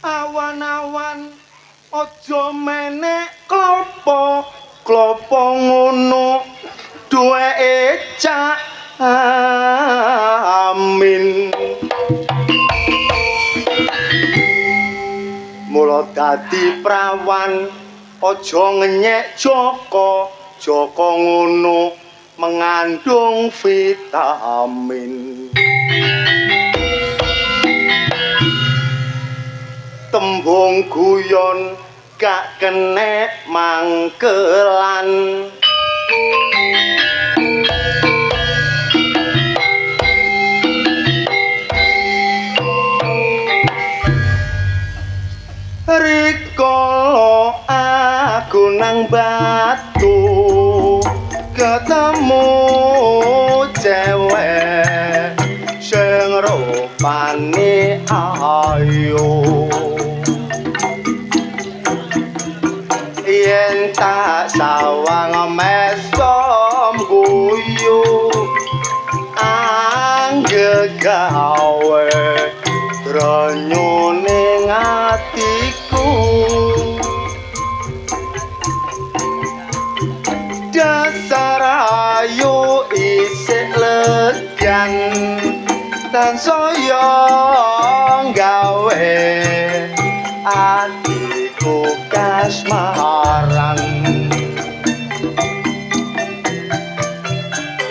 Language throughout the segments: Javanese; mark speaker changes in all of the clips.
Speaker 1: Awan-awan aja menek klopo ngono duweke cak amin mula dadi prawan aja ngenyek Joko ngono mengandung vitamin tembung guyon gak kenek mangkelan rikala aku nang batu ketemu cewek sing rupane ayu yen tak sawang mesom guyu anggegawe dronyone atiku dasar ayu isih legan dan saya gawe atiku kasmaran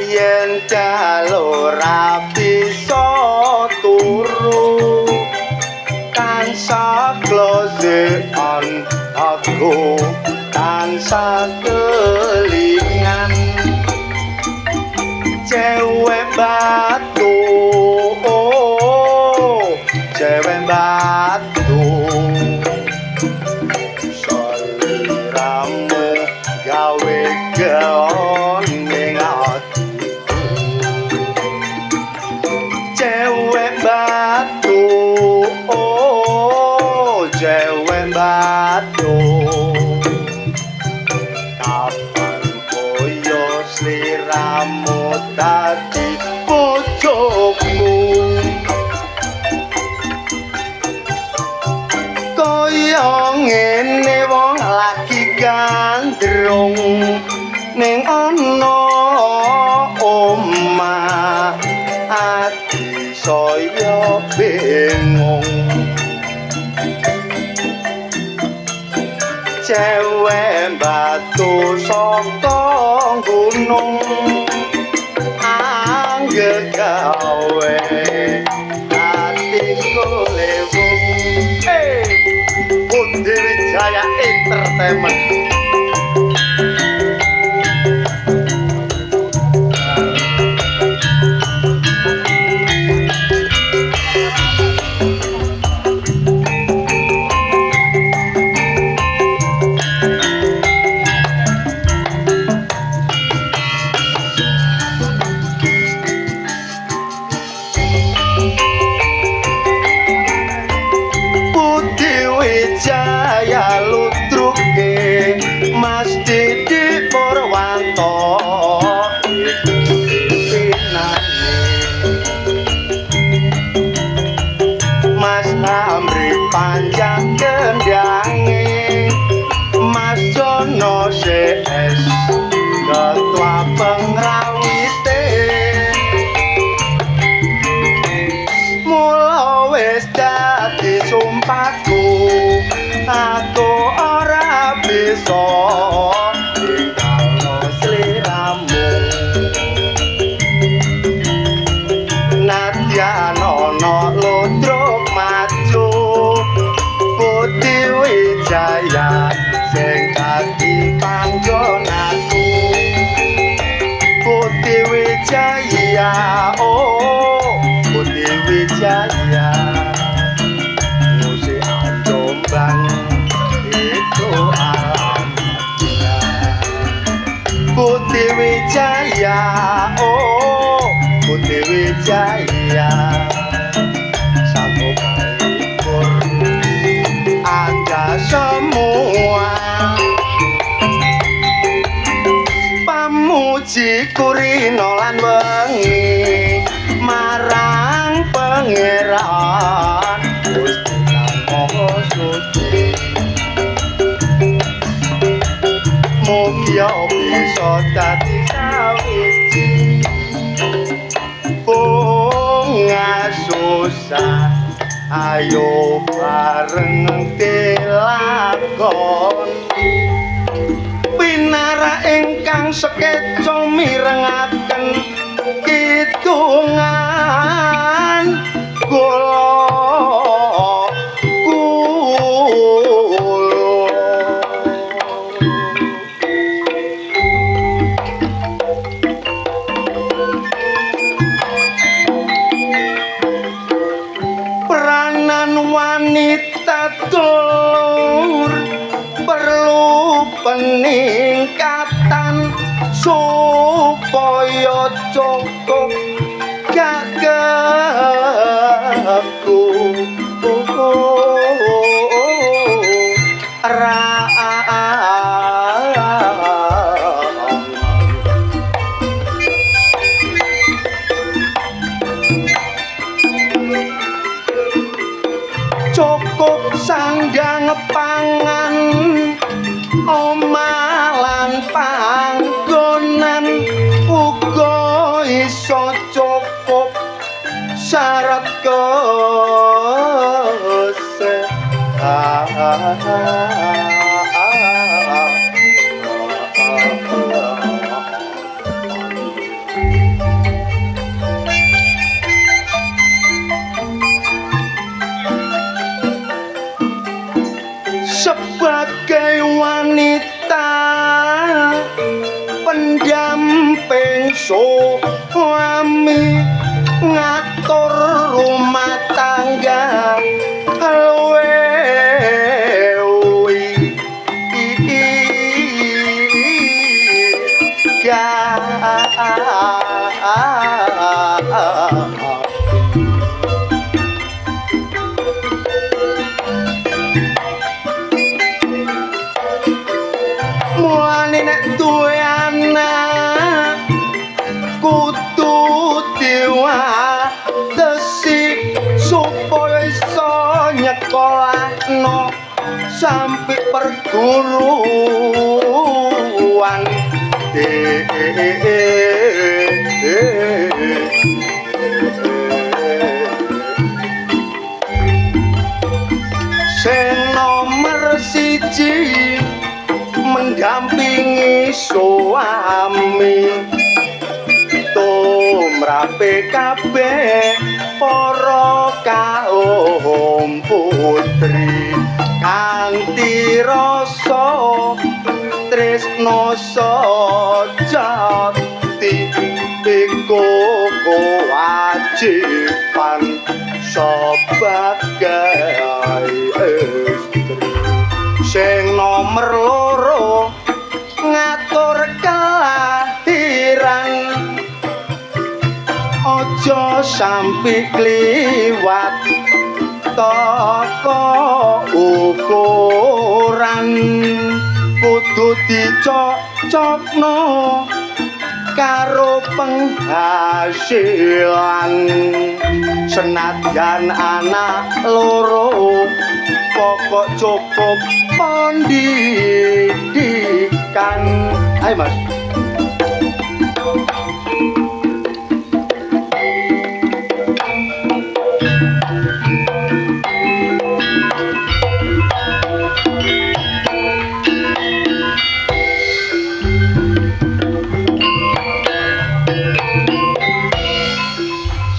Speaker 1: yen dalu ora bisa turu tansah klosekan aku tansah kelingan cewek batu cewek batu saliramu gawe gaon ning atiku cewek batu cewek batu kapan koyo sliramu dadi bojoku koyo ngene wong lagi gandrung ning ana omah ati saya bingung cewek batu saka gunung anggegawe atiku lewung Budi Wijaya Entertainment Wijaya ludruke Mas Didi Purwanto pinane Mas Amri panjang kendange Mas Jono CS ketua pengrawite mula wis dadi sumpahku aku ora bisa ninggalno sliramu nadyan ana ludruk maju Budi Wijaya sing dadi panggonanku Budi Wijaya Budi Wijaya Wijaya oh Putri Wijaya sanggup menghibur Anda semua pamuji kurina lan wengi marang pangeran Gusti Kang Maha Suci mugia bisa dadi sawiji bunga susah ayo bareng dilakoni pinara ingkang sekeca mirengaken kidungan kula peranan wanita tulur perlu peningkatan supaya cukup gagahku cukup sandang pangan omalan panggonan uga iso cukup syarat sebagai wanita pendamping suami ngatur rumah tangga luwewi mulane nek duwe anak kudu diwatesi supaya iso nyekolahno sampai perguruan sing nomor siji mendampingi suami tumrape kabeh para kaum putri kanthi rasa tresna sajati iku kewajiban sebagai istri sing nomor loro ngatur kelahiran aja sampai kliwat toko ukuran kudu dicocokno karo penghasilan senadyan anak loro pokok cukup pendidikan. Ayo Mas.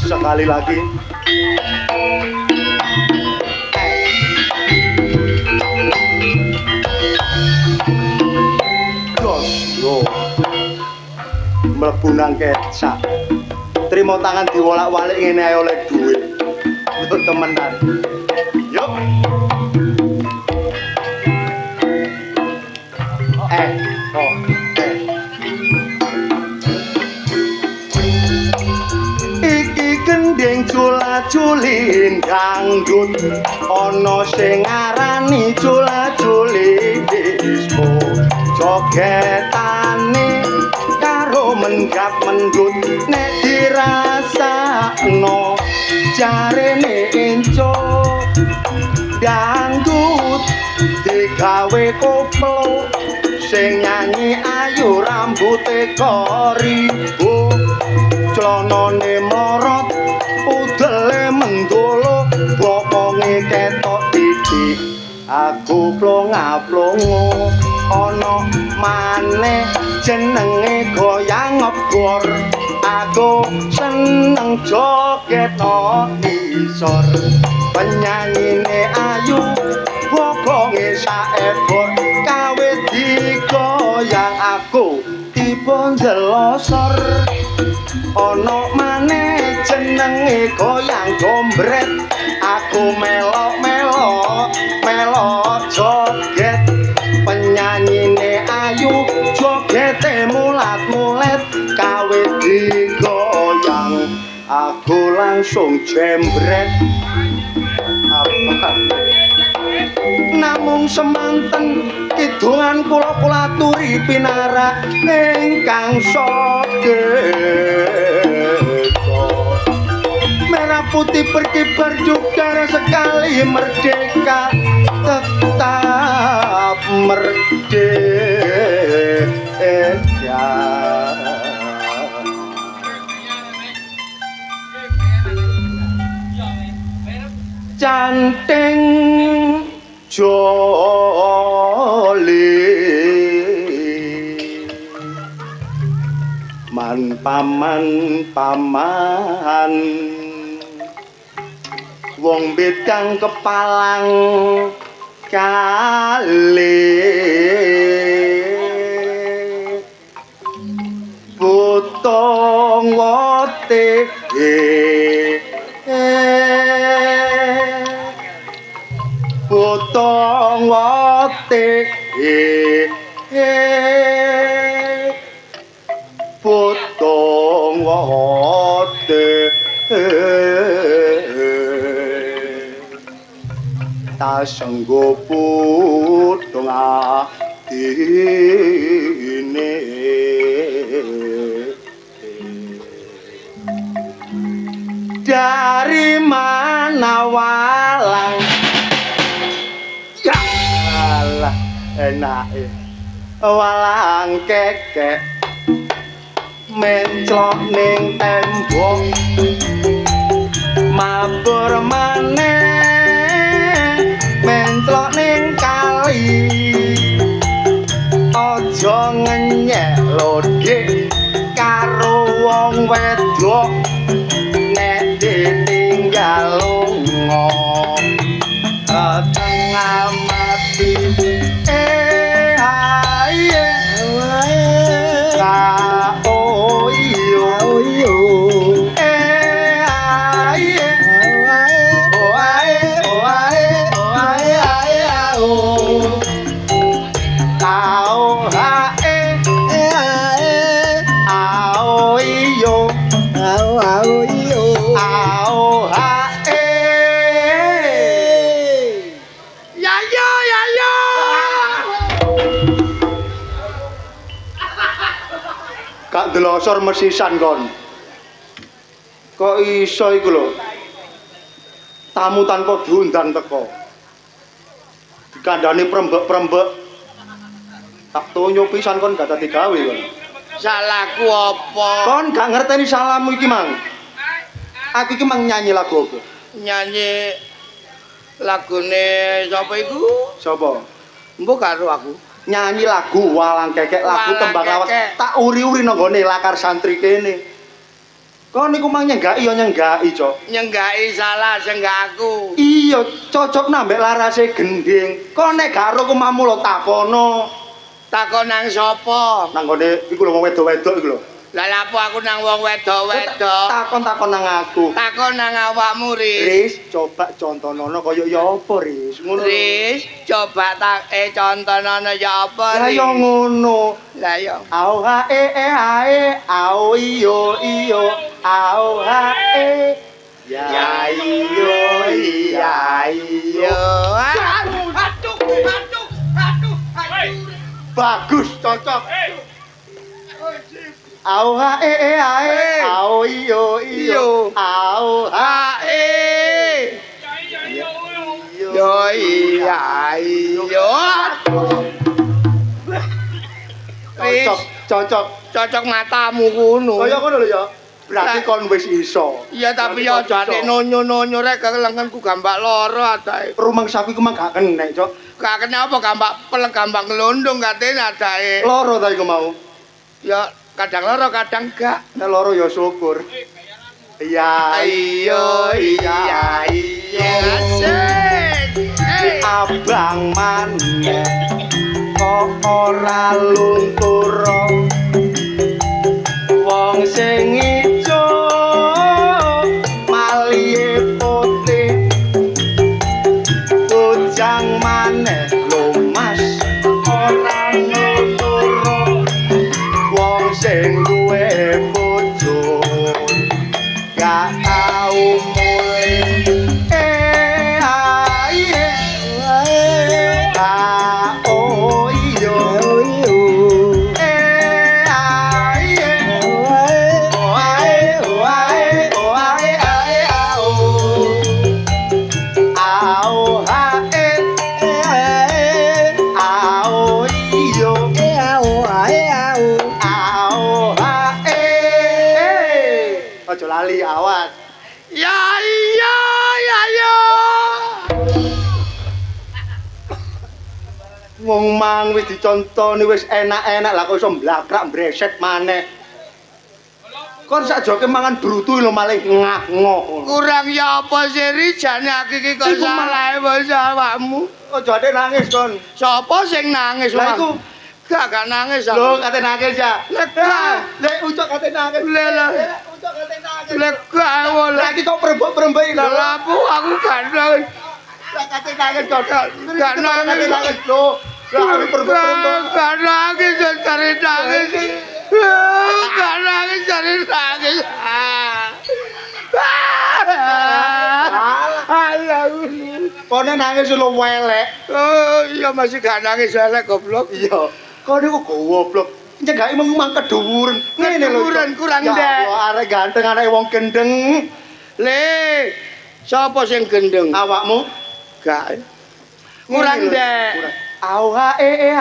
Speaker 1: Sekali lagi. Mlebu nang kecap. Trimo tangan diwolak-walik ngene ae oleh duit. Untuk temenan. Yuk. gending jula-juli dangdut ana sing ngarani jula-juli disco jogetane karo menggap mendut nek dirasakno jarene enco dangdut digawe koplo sing nyanyi ayu rambuté koribo clanane morot udele mendolo bokonge ketok titik aku plong-plongo ana maneh jenenge goyang ngebor aku seneng joget no isor penyanyine ayu bokonge saebor kawit digoyang aku tiba ndelosor ana maneh jenenge goyang gombret aku melok-melok joget penyanyine ayu jogete mulat-mulet kawit digoyang aku langsung jembret apa namung semanten kidungan kula aturi pinarak ingkang sageta merah putih berkibar juga sekali merdeka tetap merdeka canting joli man paman wong bidang kepalang kali butong wote butong wote butong wote ta senggo putung atine dari mana walang ya alah enake walang kekek menclok ning tembok mabur maneh menclok ning kali aja ngenyek lodhe karo wong wedok nek ditinggal lunga tengah mati aye ka oyo aye Kak delosor mesisan kon. Kok iso iku lho. Tamu tanpa diundang teko. Dikandani prembek-prembek. Tak tonyo pisan kon gak dadi gawe kon.
Speaker 2: Salahku apa?
Speaker 1: Kon gak ngerteni salahmu iki, Mang. Aku iki mang nyanyi lagu apa?
Speaker 2: Nyanyi lagune sapa iku?
Speaker 1: Sapa?
Speaker 2: Mbok karo aku.
Speaker 1: Nyanyi lagu walang kekek lagu tembang lawas tak uri-uri nang gone lakar santri kene. Kon niku mang nyenggaki ya nyenggaki, Cok.
Speaker 2: Nyenggaki salah sing gak aku.
Speaker 1: Iya, cocok nambek larase gending. Kon nek gak karo kumamu lho takono.
Speaker 2: Takon nang sapa?
Speaker 1: Nang gone iku lho wong wedok-wedok iku lho.
Speaker 2: Lah lapo aku nang wong wedok-wedok.
Speaker 1: Takon-takon nang aku.
Speaker 2: Takon nang awakmu, Riz.
Speaker 1: Riz, coba contonono kaya ya apa, Riz? Ngono.
Speaker 2: Riz, coba contonono ya apa,
Speaker 1: Lah
Speaker 2: Riz?
Speaker 1: ya ngono.
Speaker 2: Lah ya.
Speaker 1: Au ha e e ha e, au iyo iyo, au ha e
Speaker 2: ayo.
Speaker 1: Bagus, cocok. Au ha ae, au iyo iyo, au ha
Speaker 2: Ae. Yo iya yo.
Speaker 1: Cocok, cocok.
Speaker 2: Cocok matamu kuno.
Speaker 1: Kaya ngono lho ya. Berarti kon wis iso.
Speaker 2: Iya tapi ya aja nek nonyo-nonyo rek kelengenku gambak loro adae.
Speaker 1: Rumangsaku iku mah gak kenek, Cok.
Speaker 2: Gak kenapa gambak peleng gambak ngelondong katene adae.
Speaker 1: Loro ta iku mau.
Speaker 2: Ya kadang loro kadang gak.
Speaker 1: Nek loro ya syukur. Iya,
Speaker 2: Ayo iya iya. Asik.
Speaker 1: Abang maneh kok ora luntur. Wong sing ijo malihe putih bujang maneh lho Mas ora luntur. Wong sing duwe bojo gak tau mulih ae oh iyo ae oh ae au hae au iyo au hae aja lali awas.
Speaker 2: Ya iya ya yo.
Speaker 1: Wong mang wis dicontoni wis enak-enak lah kok iso mblakrak mbreset maneh. Kon sakjoke mangan brutu lho malah ngah-ngoh.
Speaker 2: Kurang ya apa sih Rijane aku iki kok
Speaker 1: Iku
Speaker 2: salah basa awakmu.
Speaker 1: Aja ate nangis kon.
Speaker 2: Sapa sing nangis?
Speaker 1: Lah iku
Speaker 2: gak nangis
Speaker 1: lho
Speaker 2: aku.
Speaker 1: kate nangis ya.
Speaker 2: Lek
Speaker 1: Lek ucok kate nangis. Ucok kate nangis.
Speaker 2: lek gak
Speaker 1: Lah iki kok perembuk-perembuk iki lho.
Speaker 2: Lah aku gak nangis.
Speaker 1: Lah kate nangis kok.
Speaker 2: Gak nangis.
Speaker 1: Nangis lho. Lah aku perembuk-perembuk.
Speaker 2: Gak nangis cari nangis. Gak nangis cari nangis. Alah.
Speaker 1: Kone nangis lho welek.
Speaker 2: Oh iya masih gak nangis elek goblok.
Speaker 1: Iya. Kok niku goblok. Nyegaki mang kedhuwuren. Ngene lho.
Speaker 2: Kedhuwuren kurang
Speaker 1: Ya
Speaker 2: ndek.
Speaker 1: Allah, arek ganteng anake wong gendeng.
Speaker 2: Le, sapa sing gendeng?
Speaker 1: Awakmu
Speaker 2: Gak. Kurang ndek.
Speaker 1: Au hae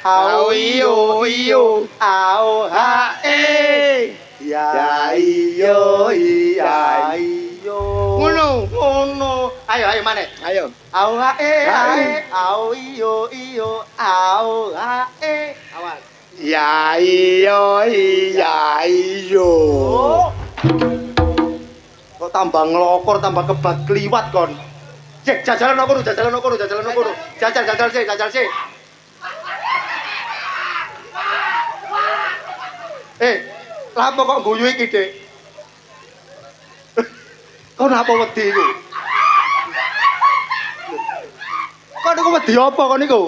Speaker 2: Au iyo iyo.
Speaker 1: au hae ya iyo iya iyo
Speaker 2: Ngono.
Speaker 1: ngono ayo maneh
Speaker 2: Ayo.
Speaker 1: au hae au iyo iyo au hae awas
Speaker 2: Ya iyo iya iyo.
Speaker 1: kok tambah nglokor tambah kebat kliwat kon Cek jajalan no kono jajal sih lapo kok guyu iki Dik kok napa wedi iku kok niku wedi apa kok niku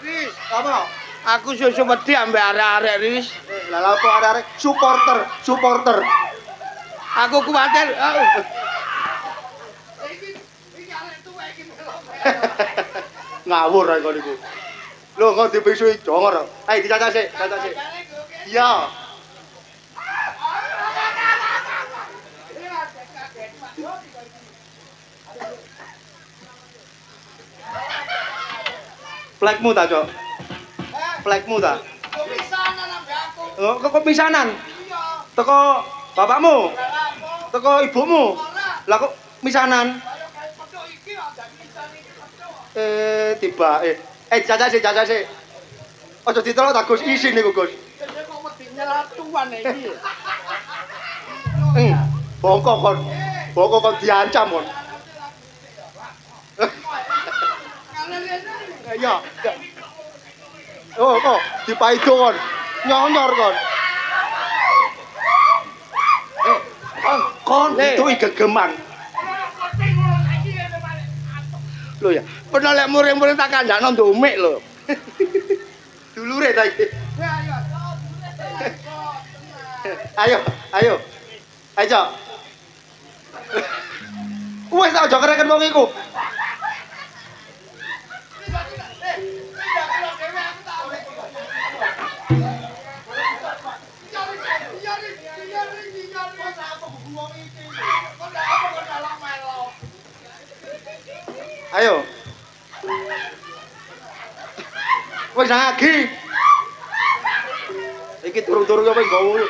Speaker 2: Riz,
Speaker 1: apa
Speaker 2: aku susu wedi ambek arek-arek Riz.
Speaker 1: lah lapo arek supporter
Speaker 2: Aku kuwatir.
Speaker 1: ngawur ae kok niku lho kok dipisuhi jongor ayo dicaca sik iya flagmu ta cok flagmu ta
Speaker 2: Pisanan ambek aku.
Speaker 1: oh kok pisanan teko bapakmu teko ibumu lah kok misanan tiba caca sih ojo ditolak tak Gus isin niku Gus
Speaker 2: Kok wedi nyelatuan iki.
Speaker 1: bongkok kon diancam kon iya oh kok dipaido kon nyonyor kon kon itu gegeman
Speaker 2: Lho ya, pernah lek muring-muring tak kandakno ndomik lho.
Speaker 1: dulure ta iki ayo Cok wes tak aja kereken wong iku Ayo. Wis lagi. Iki turu-turu yo pengen gowo.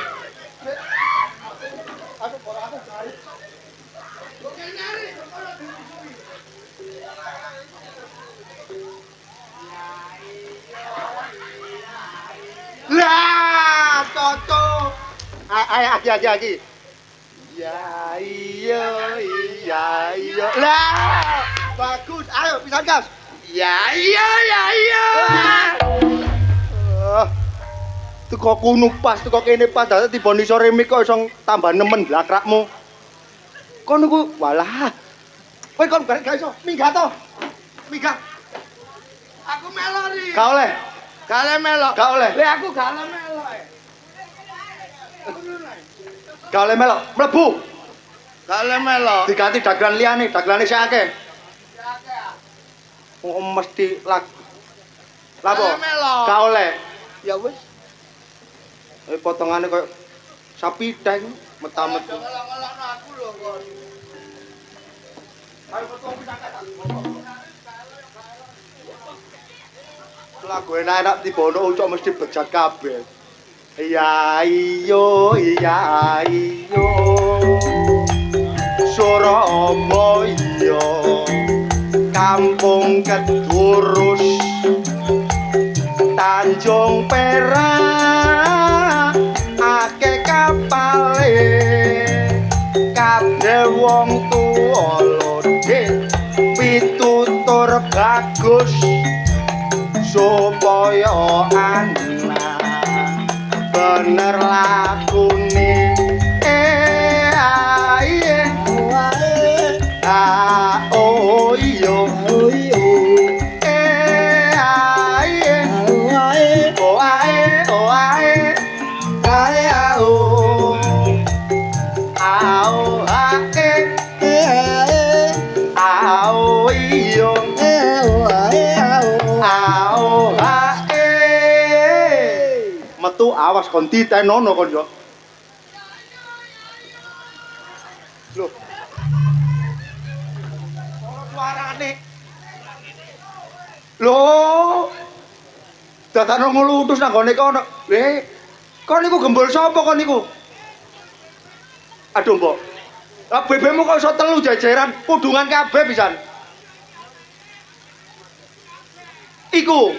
Speaker 1: Lah, cocok. Ayo aki. Ya iya. Lah, bagus. Ayo pisan gas.
Speaker 2: Ya.
Speaker 1: Teko kuno pas, teko kene pas, dadi diboni sore mik kok iso tambah nemen blakrakmu. Kon niku walah. Kowe kon gak iso minggat to. Minggat.
Speaker 2: Aku melo ri.
Speaker 1: Gak oleh.
Speaker 2: Gak oleh melo.
Speaker 1: Gak oleh.
Speaker 2: Lah aku gak oleh melo.
Speaker 1: Gak oleh melok, mlebu.
Speaker 2: Gak oleh melo.
Speaker 1: Diganti dagelan liyane, dagelane sik akeh. Oh, mesti lag. Lapo?
Speaker 2: Gak oleh melo.
Speaker 1: Gak oleh.
Speaker 2: Ya wis.
Speaker 1: Potongane koyo sapi deng metamet.
Speaker 2: Ngelok-ngelokno aku lho kon.
Speaker 1: Ayo potong pisakan. Lagu enak-enak dibono ucok mesti bejat kabeh. Iya Surabaya kampung Kedurus Tanjung Perak akeh kapale kabeh wong tuwa lodhe pitutur bagus supaya anak bener lakune ae oh iya ae oh ae ao ae ao iya ao ae metu awas kon ditenono kon yo lho suarane lho dadakno ngluthus nang gone kono kon niku gembul sapa kon niku aduh mbok lah bebemu kok iso telu jejeran kudungan kabeh pisan iku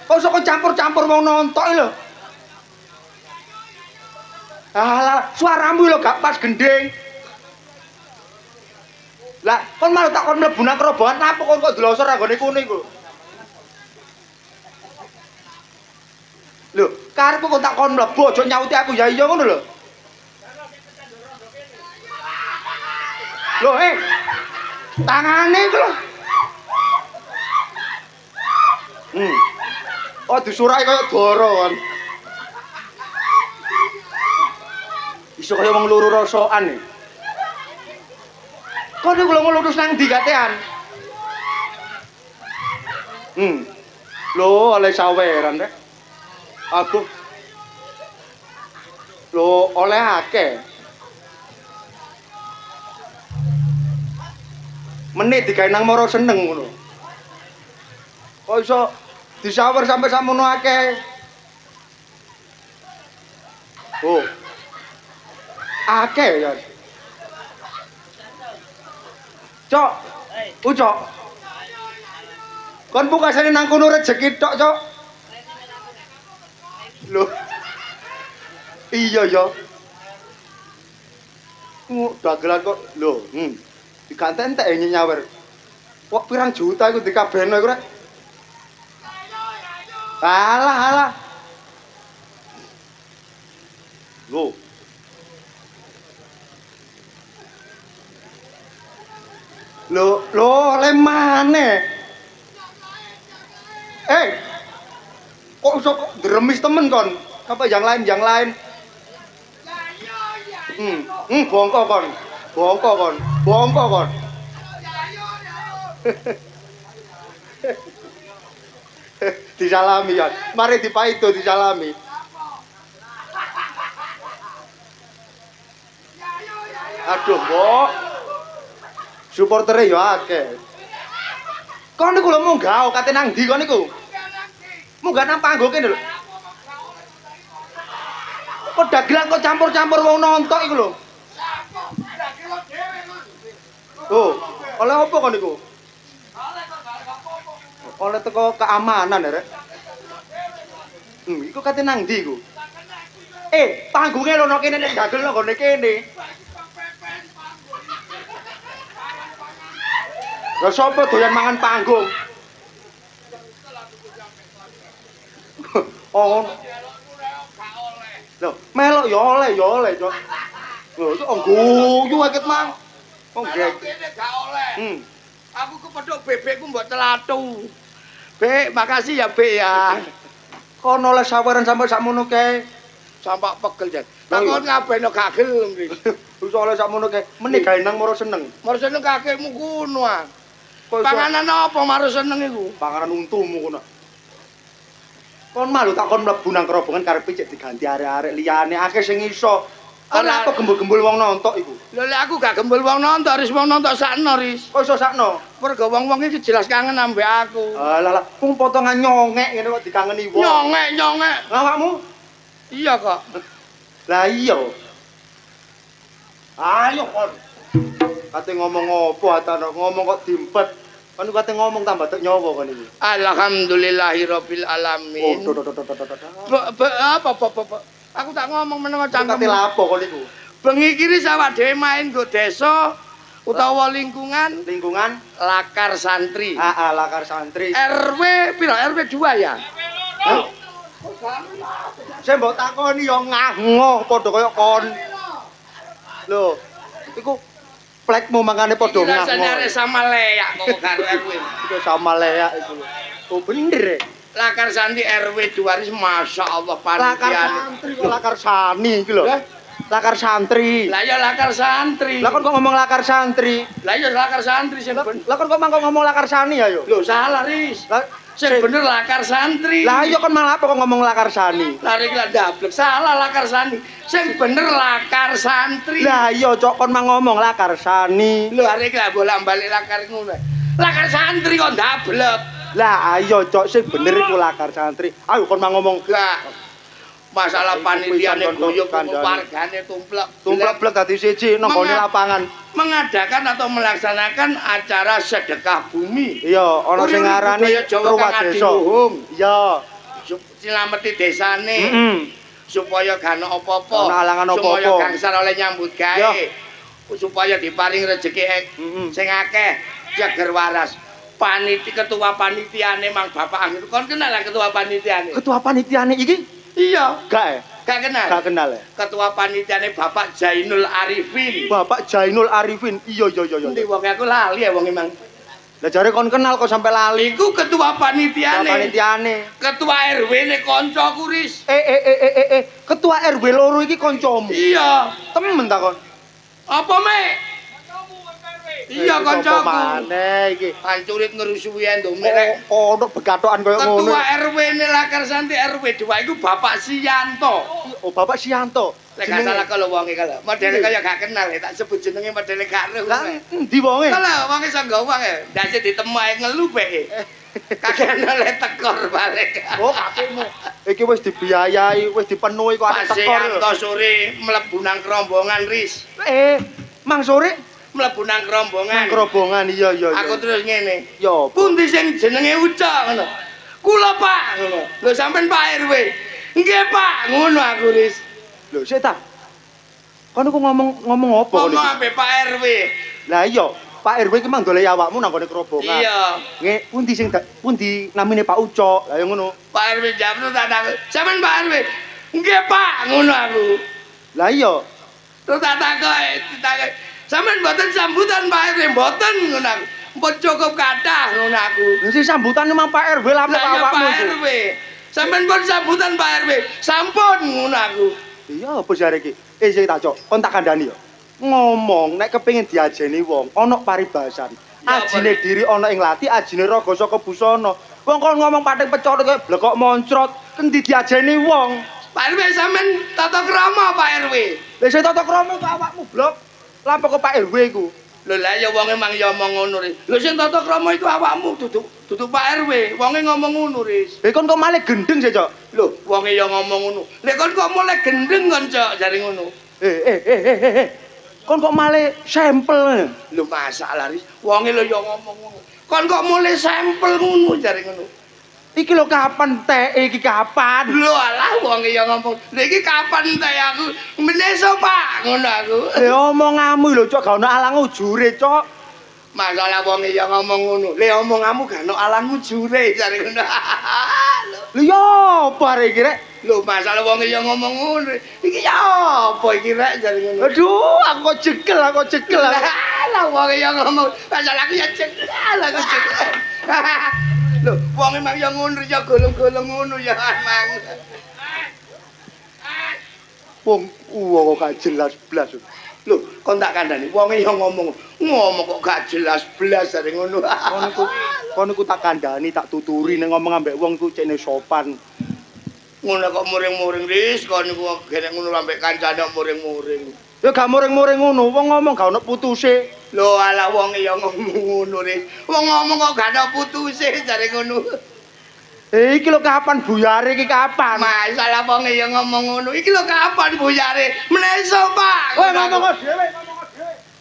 Speaker 1: kok iso campur-campur wong nonton lho alah suaramu lho gak pas gending lah kon malah tak kon mlebu nang kerobohan apa kon kok delosor anggone kuning lho lho karepku kok tak kon mlebu aja nyauti aku ya iya ngono lho lho tangane iku lho oh disurai kaya dara kan iso kaya wong loro rasokan kok niku lho ngelurus nang ndi katean lho oleh saweran rek aduh lho oleh akeh menit digawe nang moro seneng ngono kok iso disawer sampai samono akeh oh akeh ya cok ucok kon pukasane nang kono rezeki tok cok lho iya ya dagelan kok lho diganten entek nyawer kok pirang juta iku dikabehno iku rek alah lho le maneh kok iso dremis temen kon apa yang lain bongko kon disalami ya mari dipaito disalami aduh mbok Supportere ya akeh. Kon niku lho munggah kate nang ndi kon niku? Munggah nang panggung kene lho. Kok dagelan kok campur-campur wong nonton iku lho. Oh, oleh apa kon niku? Oleh teko keamanan ya, Rek. Iku kate nang ndi iku? Panggunge lono kene nek dagel nggone kene. Lah sapa doyan mangan panggung? Oh. Lho, melok ya oleh, Cok. Lho, itu guyu akeh mang. Oh, gek.
Speaker 2: Gak oleh. Aku kepethuk bebekku mbok telatu. Bek, makasih ya, Bek ya.
Speaker 1: Kono oleh saweran sampe sakmono kae.
Speaker 2: Sampak pegel jan. Takon ngabeno gak gelem iki.
Speaker 1: Wis oleh sakmono kae. Meni gawe nang moro seneng.
Speaker 2: Mar seneng kakekmu kuno ah.
Speaker 1: Kok iso-
Speaker 2: Panganan apa mar seneng iku?
Speaker 1: Panganan untumu kono. Kon malu tak kon mlebu nang kerobongan karepe cek diganti arek-arek liyane akeh sing iso. Kon
Speaker 2: Ora-
Speaker 1: apa gembul-gembul wong nonton iku?
Speaker 2: Lho lek aku gak gembul wong nonton, wong nonton sakno, Ris.
Speaker 1: Kok iso sakno?
Speaker 2: Mergo wong-wong iki jelas kangen ambek aku.
Speaker 1: Alah, wong potongan nyongek ngene kok dikangeni wong.
Speaker 2: Nyongek.
Speaker 1: Awakmu?
Speaker 2: Iya kok.
Speaker 1: Lah iya. Ayo kon. Kate ngomong apa atano ngomong kok dimpet. Kon kate ngomong tambah tek nyawa kon iki.
Speaker 2: Alhamdulillahirabbil alamin.
Speaker 1: Oh,
Speaker 2: Apa. Aku tak ngomong meneng
Speaker 1: Kate
Speaker 2: cangkem.
Speaker 1: lapo kon iku?
Speaker 2: Bengi kiri awak dhewe main go desa utawa lingkungan
Speaker 1: Lingkungan
Speaker 2: lakar santri.
Speaker 1: lakar santri.
Speaker 2: RW piro? RW 2 ya?
Speaker 1: Hah? Saya mbok takoni ya ngangoh padha kaya kon. Lho, iku plekmu mangane padha
Speaker 2: Iki rasane arek
Speaker 1: ngangoh.
Speaker 2: sama leak kok karo RW.
Speaker 1: Iku sama leak iku lho. Oh bener.
Speaker 2: Lakar santri RW 2 ris masyaallah
Speaker 1: Lakar
Speaker 2: panitiane.
Speaker 1: santri kok lakar sani iki lho.
Speaker 2: Lah?
Speaker 1: Lakar santri.
Speaker 2: Lah ya lakar santri.
Speaker 1: Lah kon kok ngomong lakar santri?
Speaker 2: Lah ya lakar santri sing bener.
Speaker 1: Lah kon kok mangko ngomong lakar sani ayo?
Speaker 2: Lho salah ris.
Speaker 1: Lah
Speaker 2: Sing bener lakar santri.
Speaker 1: Lah iya kon malah apa kok ngomong lakar sani?
Speaker 2: Lari iki lah ndablek salah lakar santri. Sing bener lakar santri.
Speaker 1: Lah iya cok kon mang ngomong lakar sani.
Speaker 2: Lho arek iki lah bolak-balik lakar ngono. Lakar santri kok ndablek.
Speaker 1: Lah ayo cok sing bener iku lakar santri. Ayo kon mang ngomong
Speaker 2: Gak. Masalah panitiane
Speaker 1: Kuwi
Speaker 2: guyub
Speaker 1: kandhane.
Speaker 2: wargane tumplek.
Speaker 1: tumplek-plek dadi siji nang gone lapangan.
Speaker 2: Mengadakan atau melaksanakan acara sedekah bumi.
Speaker 1: Iya, ana sing ngarani
Speaker 2: Budaya Jawa
Speaker 1: ruwat
Speaker 2: kang
Speaker 1: desa.
Speaker 2: adiluhung.
Speaker 1: Iya.
Speaker 2: Nylameti desane. Supaya gak ana apa-apa.
Speaker 1: Ana alangan
Speaker 2: Supaya
Speaker 1: apa-apa.
Speaker 2: gangsal oleh nyambut gawe.
Speaker 1: Iya.
Speaker 2: Supaya diparing rezeki sing akeh, jeger waras. Ketua panitiane Mang Bapak Angin. Kon kenal lah ketua panitiane?
Speaker 1: Ketua panitiane iki?
Speaker 2: Iya.
Speaker 1: Gak
Speaker 2: Gak kenal?
Speaker 1: Gak kenal ya.
Speaker 2: Ketua panitiane Bapak Jainul Arifin.
Speaker 1: Bapak Jainul Arifin. Iya.
Speaker 2: Endi wong aku lali ya wong emang.
Speaker 1: Lah jare kon kenal kok sampe lali.
Speaker 2: Iku ketua panitiane.
Speaker 1: Panitiane.
Speaker 2: Ketua RW ne kancaku ris.
Speaker 1: Ketua RW loro iki kancamu.
Speaker 2: Iya.
Speaker 1: Temen ta kon?
Speaker 2: Apa mek? Iya
Speaker 1: Iki sapa
Speaker 2: kancaku.
Speaker 1: maneh iki?
Speaker 2: Pancurit ngerusuhi endome rek.
Speaker 1: Ono begatokan koyo ngono.
Speaker 2: Ketua RW ne Lakar Santri RW 2 iku Bapak Siyanto.
Speaker 1: Oh, Bapak Sianto.
Speaker 2: Lek gak salah kalau wonge kalau. Modele kaya gak kenal ya, tak sebut jenenge modele gak ero.
Speaker 1: Lah endi wonge?
Speaker 2: Kalau wonge iso nggawa ya, ndase ditemu ae ngelu beke. Kakek oleh tekor balik.
Speaker 1: Oh, kakekmu. Iki wis dibiayai, wis dipenuhi kok arek tekor.
Speaker 2: Siyanto sore mlebu nang rombongan ris.
Speaker 1: Mang sore
Speaker 2: Mlebu nang rombongan.
Speaker 1: nang kerobongan iya.
Speaker 2: Aku terus ngene.
Speaker 1: Yo.
Speaker 2: Pundi sing jenenge Ucok ngono. Kula Pak ngono. Lho sampean Pak RW. Nggih Pak ngono aku ris.
Speaker 1: Lho, sik ta. Kon iku ngomong apa kon
Speaker 2: Ngomong
Speaker 1: iki?
Speaker 2: ambek Pak RW.
Speaker 1: Lah iya, Pak RW iki mang dolek awakmu nang gone kerobongan.
Speaker 2: Iya.
Speaker 1: Nggih, pundi namine Pak Ucok. Lah ya ngono.
Speaker 2: Pak RW jawab tak takut. Sampean Pak RW. Nggih Pak ngono aku.
Speaker 1: Lah iya.
Speaker 2: Terus tak takut. Sampeyan mboten sambutan Pak RW mboten ngono aku. Mpun cukup kathah ngono aku.
Speaker 1: Lah sing sambutan memang Pak RW lah
Speaker 2: Lah ya
Speaker 1: awakmu.
Speaker 2: Pak RW. Sampeyan pun sambutan Pak RW. Sampun ngono aku.
Speaker 1: Iya, apa jare iki? Sik tak cok, kon tak kandhani ya. Ngomong nek kepengin diajeni wong, ana paribasan.
Speaker 2: Ya,
Speaker 1: Ajine diri ana ing lati, ajine raga saka busana. Wong kon ngomong pating pecot kaya blekok moncrot, kendi diajeni wong.
Speaker 2: Pak RW sampeyan tata krama Pak RW.
Speaker 1: Lah sing tata krama kok awakmu blok. Lah apa kok Pak RW iku?
Speaker 2: Lho lah ya wonge mang ya omong ngono Riz. Lho sing tata krama iku awakmu dudu Pak RW. Wonge ngomong ngono Riz.
Speaker 1: Kon kok malah gendeng sih, Cok.
Speaker 2: Lho, wonge ya ngomong ngono. Lek kon kok mulai gendeng kon, Cok, jare ngono.
Speaker 1: Kon kok malah sampel.
Speaker 2: Lho masalah Riz. Wonge lho ya ngomong ngono. Kon kok mulai sampel ngono jare ngono.
Speaker 1: Iki lho kapan teh iki kapan?
Speaker 2: Lho alah wonge ya ngomong. Lha iki kapan teh aku meneso Pak ngono aku.
Speaker 1: Omonganmu lho Cok gak ono alang ujure Cok.
Speaker 2: Masalah wonge ya ngomong ngono. Le omonganmu gak ono alang ujure jare ngono.
Speaker 1: Lho yo apa iki rek?
Speaker 2: Lho masalah wonge ya ngomong ngono. Iki ya apa iki rek jare ngono.
Speaker 1: Aduh, aku cekel.
Speaker 2: Lah wonge ya ngomong. Masalah aku ya cekel aku cekel. Lho, wong emang ya ngono ya golong-golong ngono ya mang.
Speaker 1: Wong kok gak jelas blas.
Speaker 2: Lho, kon tak kandhani, wong ya ngomong kok gak jelas blas are ngono.
Speaker 1: Kon iku tak kandhani, tak tuturi ning ngomong ambek wong ku cene sopan.
Speaker 2: Ngono kok muring-muring Riz, kon niku gene ngono ambek kancane muring-muring.
Speaker 1: Ya gak muring-muring ngono, wong ngomong gak ono putuse.
Speaker 2: Lho ala wong ya ngomong ngono Riz. Wong ngomong kok gak ono putuse jare ngono.
Speaker 1: Iki lho kapan buyare iki kapan?
Speaker 2: Masalah wong ya ngomong ngono. Iki lho kapan buyare? Meneso, Pak.
Speaker 1: Kowe ngomong dhewe.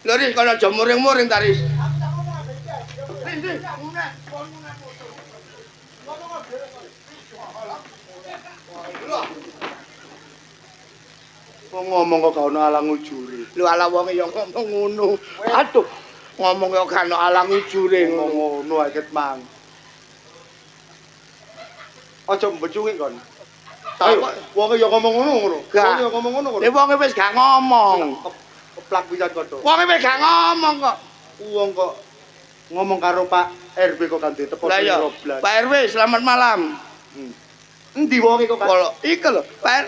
Speaker 2: Lho Riz, kono aja muring-muring ta Riz.
Speaker 1: Wong ngomong kok gak ono alang ujure.
Speaker 2: Lho ala wong ya ngomong ngono. Aduh, ngomong kok gak ono alang ujure ngono.
Speaker 1: Ngono ae ket mang. Aja mbecungi kon. Ayo, wong ya ngomong ngono.
Speaker 2: Gak.
Speaker 1: Wong ya ngomong ngono.
Speaker 2: Lha wong wis gak ngomong.
Speaker 1: Keplak pisan kok.
Speaker 2: Wong wis gak ngomong kok.
Speaker 1: Wong kok ngomong karo Pak RW kok kan ditepok
Speaker 2: Lah ya, Pak RW selamat malam.
Speaker 1: Endi wonge kok kan?
Speaker 2: Kalau iku lho, Pak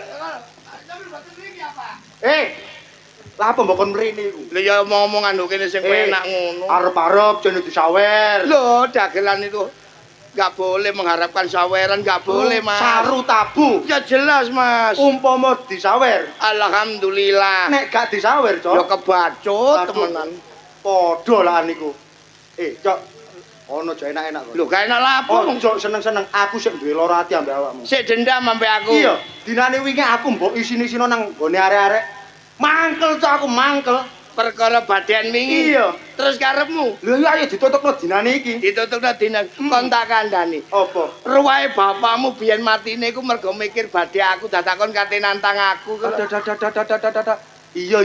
Speaker 1: Lah apa mbok kon mrene iku?
Speaker 2: Lha ya omong-omongan lho kene sing penak ngono.
Speaker 1: Arep-arep jane disawer.
Speaker 2: Lho, dagelan itu nggak boleh mengharapkan saweran, nggak boleh, Mas.
Speaker 1: Saru tabu.
Speaker 2: Ya jelas, Mas.
Speaker 1: Umpama disawer.
Speaker 2: Alhamdulillah.
Speaker 1: Nek gak disawer, Cok.
Speaker 2: Ya kebacut
Speaker 1: Aduh,
Speaker 2: temenan.
Speaker 1: Padha lah niku. Cok, ono aja enak-enak kok.
Speaker 2: Lho, gak enak lapo.
Speaker 1: Ojo seneng-seneng, aku sik duwe lara ati ambek awakmu.
Speaker 2: Sik dendam ambek aku.
Speaker 1: Iya, dinane wingi aku mbok isin-isino nang gone arek-arek. Mangkel Cok, aku mangkel.
Speaker 2: Perkara badan wingi.
Speaker 1: Iya.
Speaker 2: Terus karepmu
Speaker 1: Lho iya ayo ditutupno dinane iki.
Speaker 2: ditutupna dina kon tak kandhani.
Speaker 1: Apa?
Speaker 2: Ruwahe bapakmu biyen matine iku mergo mikir badhe aku datakon kate nantang aku.
Speaker 1: Iya.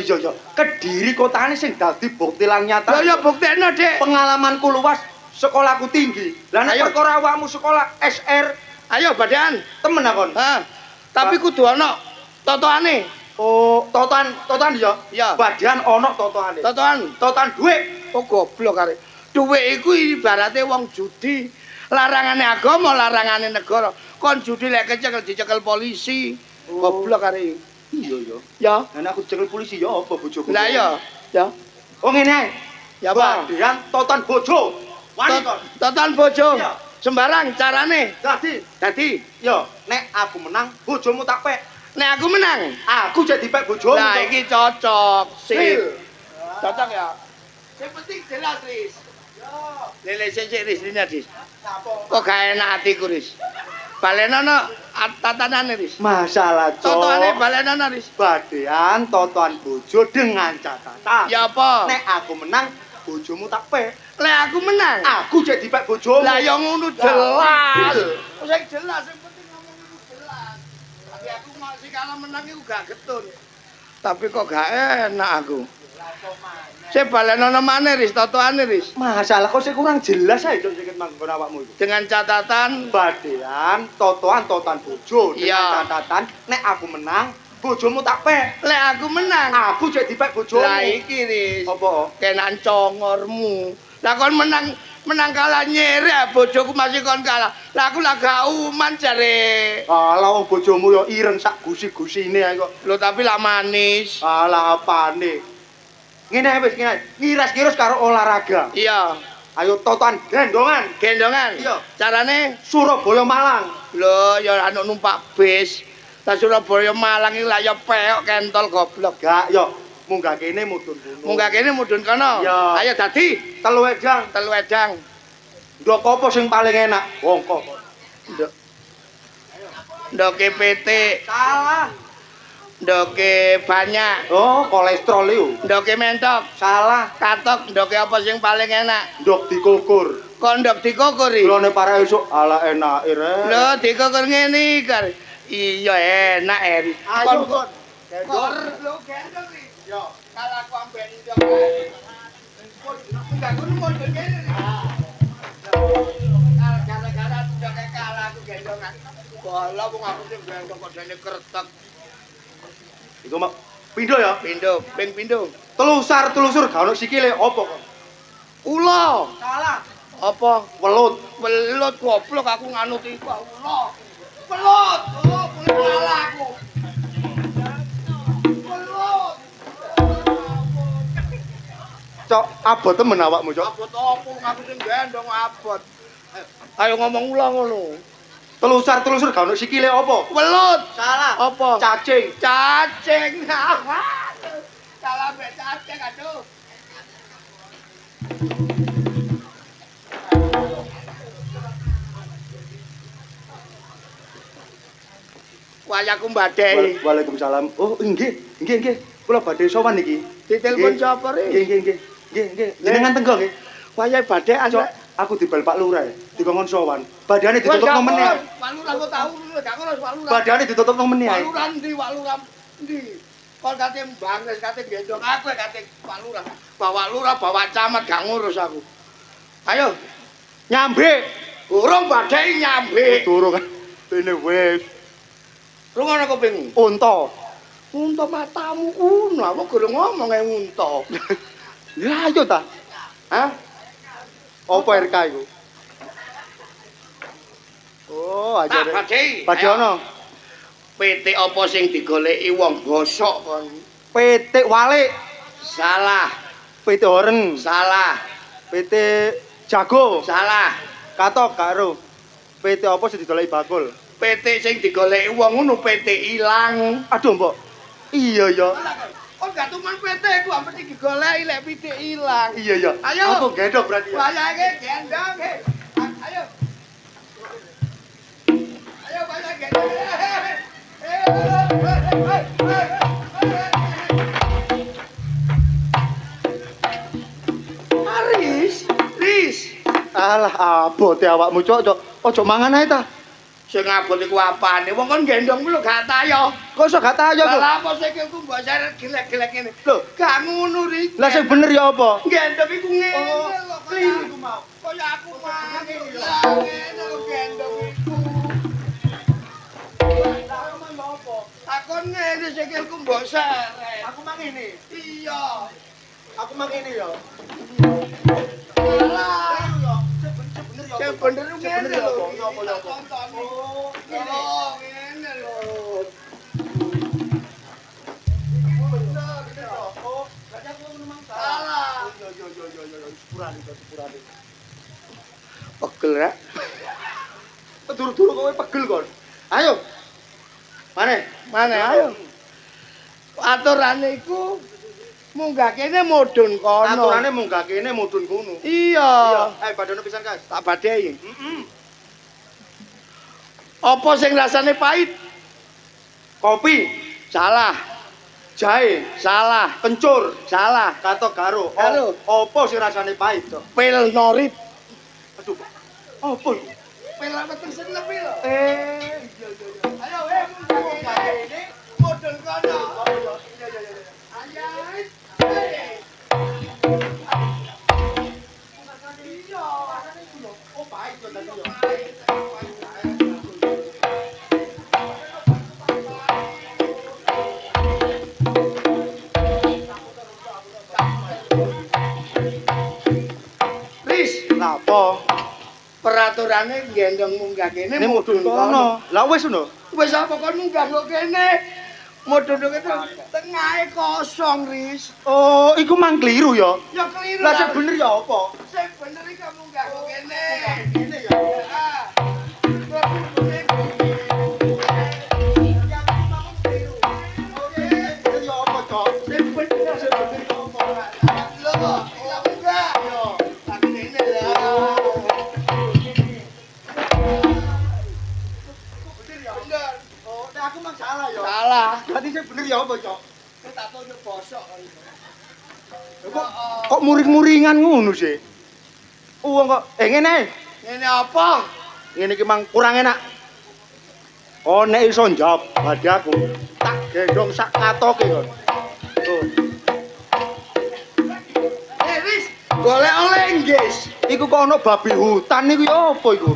Speaker 1: Kediri kotane sing dadi bukti lang nyata.
Speaker 2: Lah ya buktekno, Dik.
Speaker 1: Pengalamanku luas, sekolahku tinggi. Lah nek
Speaker 2: Ayo.
Speaker 1: perkara awakmu sekolah SR,
Speaker 2: Ayo badan.
Speaker 1: temen akon.
Speaker 2: Ha. Tapi kudu ana totoane.
Speaker 1: Oh, totoan ya.
Speaker 2: Ya.
Speaker 1: Badian ono totoane.
Speaker 2: Totoan.
Speaker 1: Totoan dhuwit.
Speaker 2: Oh goblok arek. Dhuwit iku ibarate wong judi. Larangane agama, larangane negara. Kon judi lek kecekel dicekel polisi. Goblok arek.
Speaker 1: Iya.
Speaker 2: Ya.
Speaker 1: Lah nek aku dicekel polisi ya apa bojoku?
Speaker 2: Lah ya. Ya.
Speaker 1: Oh ngene ae.
Speaker 2: Ya apa?
Speaker 1: Badian totoan bojo. Wani kon.
Speaker 2: Totoan bojo.
Speaker 1: Iya.
Speaker 2: Sembarang carane.
Speaker 1: Dadi, yo nek aku menang, bojomu tak pek.
Speaker 2: Nek aku menang,
Speaker 1: Aku jadi pek bojomu.
Speaker 2: lah iki cocok. Sip.
Speaker 1: Sil.
Speaker 2: Cocok ya. Sing penting jelas, Riz. Lele sik Riz, ini Riz. Kok gak enak atiku, Riz. Balenono tatanane, Riz.
Speaker 1: Masalah
Speaker 2: Totoane balenono, Riz.
Speaker 1: Badean totoan bojo dengan catatan.
Speaker 2: Ya apa?
Speaker 1: Nek aku menang, bojomu tak pek.
Speaker 2: Lek aku menang.
Speaker 1: Aku jadi pek bojomu.
Speaker 2: Lah ya ngono jelas. Sing jelas, sing penting ngomong ngono jelas. Tapi aku masih kalau menang iku gak getun. Tapi kok gak enak aku. Sing balenono maneh, Riz, totoane, Riz.
Speaker 1: Masalah kok sih kurang jelas ae Cuk sikit manggon awakmu itu.
Speaker 2: Dengan catatan
Speaker 1: Badean totoan bojo
Speaker 2: Iya.
Speaker 1: dengan catatan nek aku menang, bojomu tak pek.
Speaker 2: lek aku menang.
Speaker 1: Aku jadi pek bojomu.
Speaker 2: Lah iki, Riz.
Speaker 1: Apa?
Speaker 2: Kenan congormu. Lah kon menang kalah nyerek bojoku masih kon kalah. Lah aku lah gak uman jare.
Speaker 1: Alah wong bojomu yo ireng sak gusi-gusine ae kok.
Speaker 2: Lho tapi lah manis.
Speaker 1: Alah apane? Ngene ae wis ngene. Ngiras-ngiras karo olahraga.
Speaker 2: Iya.
Speaker 1: Ayo totoan gendongan.
Speaker 2: Gendongan.
Speaker 1: Iya.
Speaker 2: Carane
Speaker 1: Surabaya Malang.
Speaker 2: lho ya anu numpak bis. Lah Surabaya Malang iki lah ya peok kentol goblok.
Speaker 1: Gak yo munggah kene mudhun kono.
Speaker 2: Munggah kene mudhun kono.
Speaker 1: Iya.
Speaker 2: Ayo dadi
Speaker 1: Telu edang.
Speaker 2: telu edang.
Speaker 1: Ndok apa sing paling enak? Wongko.
Speaker 2: Ndok. Ndoke PT,
Speaker 1: Salah.
Speaker 2: ndoke banyak,
Speaker 1: Oh, kolesterol iku.
Speaker 2: ndoke mentok,
Speaker 1: Salah.
Speaker 2: katok, ndoke apa sing paling enak?
Speaker 1: Ndok dikukur.
Speaker 2: Kok ndok dikukuri?
Speaker 1: Lone para esuk ala enake re.
Speaker 2: Lho dikukur ngene iki. Iya enak Eri.
Speaker 1: Ayo kon.
Speaker 2: Kor lho gendong iki.
Speaker 1: Yo.
Speaker 2: Kalau aku ambek ndok. Enggak ngono mau ngene. Gara-gara ndoke kalah aku gendongan. Bola wong aku sing gendong kok dene kretek.
Speaker 1: Iku mak pindho ya.
Speaker 2: Pindho, ping pindho.
Speaker 1: Telusur gak ono sikile opo kok?
Speaker 2: Ula.
Speaker 1: Salah.
Speaker 2: Apa?
Speaker 1: Welut.
Speaker 2: Welut goblok aku nganut iku ula. Welut. Oh, kuwi salah aku. Welut.
Speaker 1: Cok, abot temen awakmu, Cok.
Speaker 2: Abot opo aku sing gendong abot. Ayo ngomong ula ngono.
Speaker 1: Telusur gak ono sikile opo?
Speaker 2: Welut.
Speaker 1: Salah.
Speaker 2: Apa?
Speaker 1: Cacing.
Speaker 2: Cacing. Salah mbek cacing aduh. Wayaku mbadai.
Speaker 1: Waalaikumsalam. Oh, nggih. Kula badhe sowan iki.
Speaker 2: Ditelepon sapa ri?
Speaker 1: Nggih. Jenengan tenggo nggih.
Speaker 2: Wayahe badai
Speaker 1: Cok, aku dibal Pak Lurah. Dikongkon sowan. Badane ditutup nang meneh.
Speaker 2: Pak Lurah kok tau gak ngono Pak Lurah.
Speaker 1: Badane ditutup nang meneh.
Speaker 2: Pak Lurah ndi Pak Lurah ndi? Kon kate mbangres kate gendong aku kate Pak Lurah. Bawa camat gak ngurus aku. Ayo
Speaker 1: Nyambe.
Speaker 2: urung badai nyambe.
Speaker 1: Durung. Dene wis.
Speaker 2: Rungono kuping.
Speaker 1: Unta.
Speaker 2: Unta matamu kuno, aku gurung ngomong unta.
Speaker 1: Ya ayo ta.
Speaker 2: Hah?
Speaker 1: Apa RK iku? Oh, aja deh.
Speaker 2: Badai.
Speaker 1: Badhe ono.
Speaker 2: PT apa sing digoleki wong bosok kon?
Speaker 1: PT Walik,
Speaker 2: Salah,
Speaker 1: PT Oren,
Speaker 2: salah,
Speaker 1: PT Jago,
Speaker 2: salah.
Speaker 1: Katok karo. PT apa sing didoleki bakul?
Speaker 2: PT sing digoleki wong ngono PT ilang.
Speaker 1: Aduh, Mbok. Iya ya.
Speaker 2: Kon gak tuman PT ku ampun digoleki lek PT ilang.
Speaker 1: Iya ya.
Speaker 2: Ayo.
Speaker 1: Aku gendong berarti ya.
Speaker 2: Wayahe gendong he. Ayo. Ayo wayahe gendong. Riz.
Speaker 1: Alah, abote awakmu, Cok. Ojo mangan ae ta.
Speaker 2: Sing abot iku apane? Wong kon gendong lho gak tayo.
Speaker 1: Kok iso gak tayo kok?
Speaker 2: Lah apa sikilku mbok seret gelek-gelek ngene.
Speaker 1: Lho,
Speaker 2: Gak ngono Riz.
Speaker 1: lah sing bener ya apa?
Speaker 2: Gendong iku ngene
Speaker 1: Oh,
Speaker 2: lho.
Speaker 1: kliru iku mau.
Speaker 2: Kaya aku mang. Lah ngene lho gendong iku. Takon ngene sikilku mbok seret.
Speaker 1: Aku mang ngene.
Speaker 2: Iya.
Speaker 1: Aku mang ngene ya.
Speaker 2: Alah.
Speaker 1: Sing
Speaker 2: Sing bener ngene lho.
Speaker 1: Iya apa ya apa?
Speaker 2: Oh, ngene lho. Salah.
Speaker 1: Sepurane.
Speaker 2: Pegel rek.
Speaker 1: Turu-turu kowe pegel kon. Ayo. Mane?
Speaker 2: Ayo. Aturane iku munggah kene mudhun kono.
Speaker 1: Aturane munggah kene mudhun kono.
Speaker 2: Iya.
Speaker 1: Ayo badane pisan, Kas.
Speaker 2: Tak badhe. Apa sing rasane pahit?
Speaker 1: Kopi,
Speaker 2: Salah.
Speaker 1: jahe,
Speaker 2: Salah.
Speaker 1: kencur,
Speaker 2: Salah.
Speaker 1: katok garo.
Speaker 2: Garo.
Speaker 1: Apa sing rasane pahit, Cok?
Speaker 2: Pil norit.
Speaker 1: Aduh. Apa iku?
Speaker 2: Pil apa tersen pil?
Speaker 1: Iya.
Speaker 2: Ayo munggah kene mudhun kono. Ayo.
Speaker 1: Oh, pahit kok tadi ya.
Speaker 2: Riz,
Speaker 1: Lapo?
Speaker 2: peraturane gendong munggah kene
Speaker 1: Ini mudhun kono. Lah wis ngono.
Speaker 2: Wis apa kon munggah kok kene? Mudhun kene tengahe kosong, Riz.
Speaker 1: Oh, iku mang kliru ya.
Speaker 2: Ya keliru.
Speaker 1: Lah sing bener ya apa?
Speaker 2: Sing bener iki munggah kok kene.
Speaker 1: Ngene ya.
Speaker 2: Ah.
Speaker 1: Bener ya apa, Cok?
Speaker 2: Sing bener Enggak. Yo, tapi ini lah. Bener.
Speaker 1: Oh, nek aku mang salah ya.
Speaker 2: Salah.
Speaker 1: Berarti sing bener ya apa, Cok?
Speaker 2: Saya tak tahu dia bosok kali.
Speaker 1: Kok muring-muringan ngono sih? Wong kok ngene.
Speaker 2: Ini apa?
Speaker 1: Ngene iki mang kurang enak. Oh, nek iso njawab badhe aku tak gendong sak katoke kon. Tuh.
Speaker 2: Wis, golek oleh nggis.
Speaker 1: Iku kok ana babi hutan niku ya apa iku?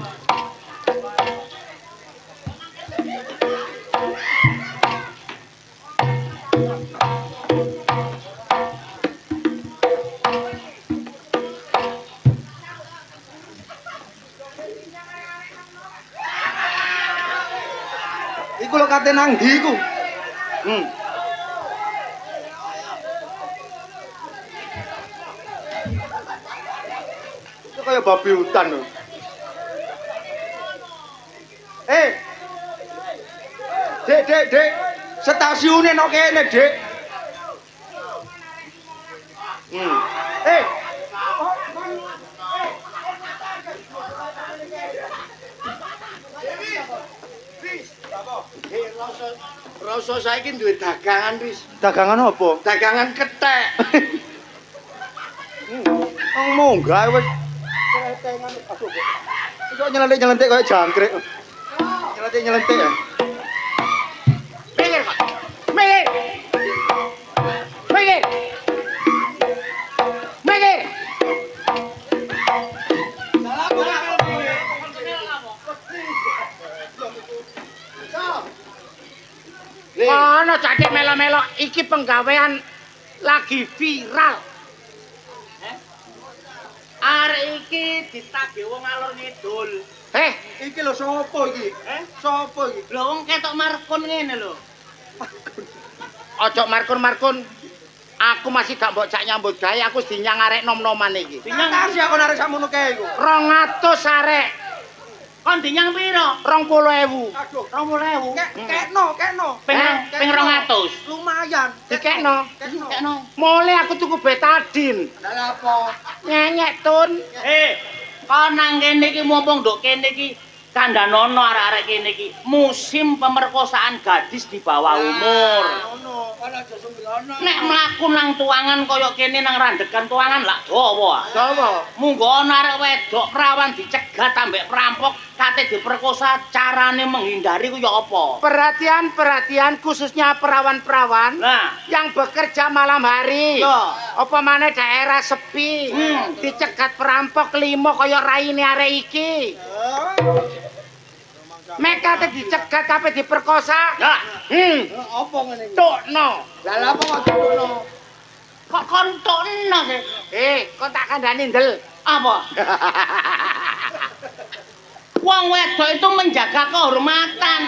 Speaker 1: Iku lho kate nang ndi iku? Itu kaya babi hutan lho. Dek. Stasiune nok kene, Dek.
Speaker 2: Rasa saiki duwe dagangan wis.
Speaker 1: Dagangan apa?
Speaker 2: Dagangan kethek.
Speaker 1: Wong munggah wis kretengan. Aduh. Kok nyelentik-nyelentik kaya jangkrik. Nyelentik-nyelentik ya.
Speaker 2: Minggir, Pak. Minggir. Minggir. Minggir. Kono cacik melo-melo iki penggawean lagi viral. Arek iki ditagih wong alor ngidul.
Speaker 1: Iki lho sapa iki? Sapa iki?
Speaker 2: Lho wong ketok markun ngene lho. Ojo markun-markun. Aku masih gak mbok cak nyambut gawe, aku wis dinyang arek nom-noman iki.
Speaker 1: Dinyang sih aku narik sakmono kae iku.
Speaker 2: 200 arek. Kon dinyang piro? 20.000.
Speaker 1: Aduh.
Speaker 2: 20.000.
Speaker 1: Kekno.
Speaker 2: Ping 200.
Speaker 1: Lumayan.
Speaker 2: Dikekno.
Speaker 1: Kekno.
Speaker 2: Mule aku tuku betadin.
Speaker 1: Lah apa?
Speaker 2: Nyenyek tun. Kon nang kene iki mumpung nduk kene iki kandhanono arek-arek kene iki musim pemerkosaan gadis di bawah umur.
Speaker 1: Ngono. Kan aja sembrono.
Speaker 2: Nek mlaku nang tuangan kaya kene nang randekan tuangan lak dawa.
Speaker 1: Dawa.
Speaker 2: Munggo ana arek wedok perawan dicegat ambek perampok kate diperkosa, carane menghindari ku ya apa? Perhatian khususnya perawan-perawan yang bekerja malam hari. Apa maneh daerah sepi. Dicegat perampok limo kaya raine arek iki. Mek kate dicegat tapi diperkosa.
Speaker 1: Apa ngene iki?
Speaker 2: Tukno.
Speaker 1: Lah apa kok tukno?
Speaker 2: Kok kon tukno sih? Kok tak kandhani ndel. Apa? Wong wedok itu menjaga kehormatan.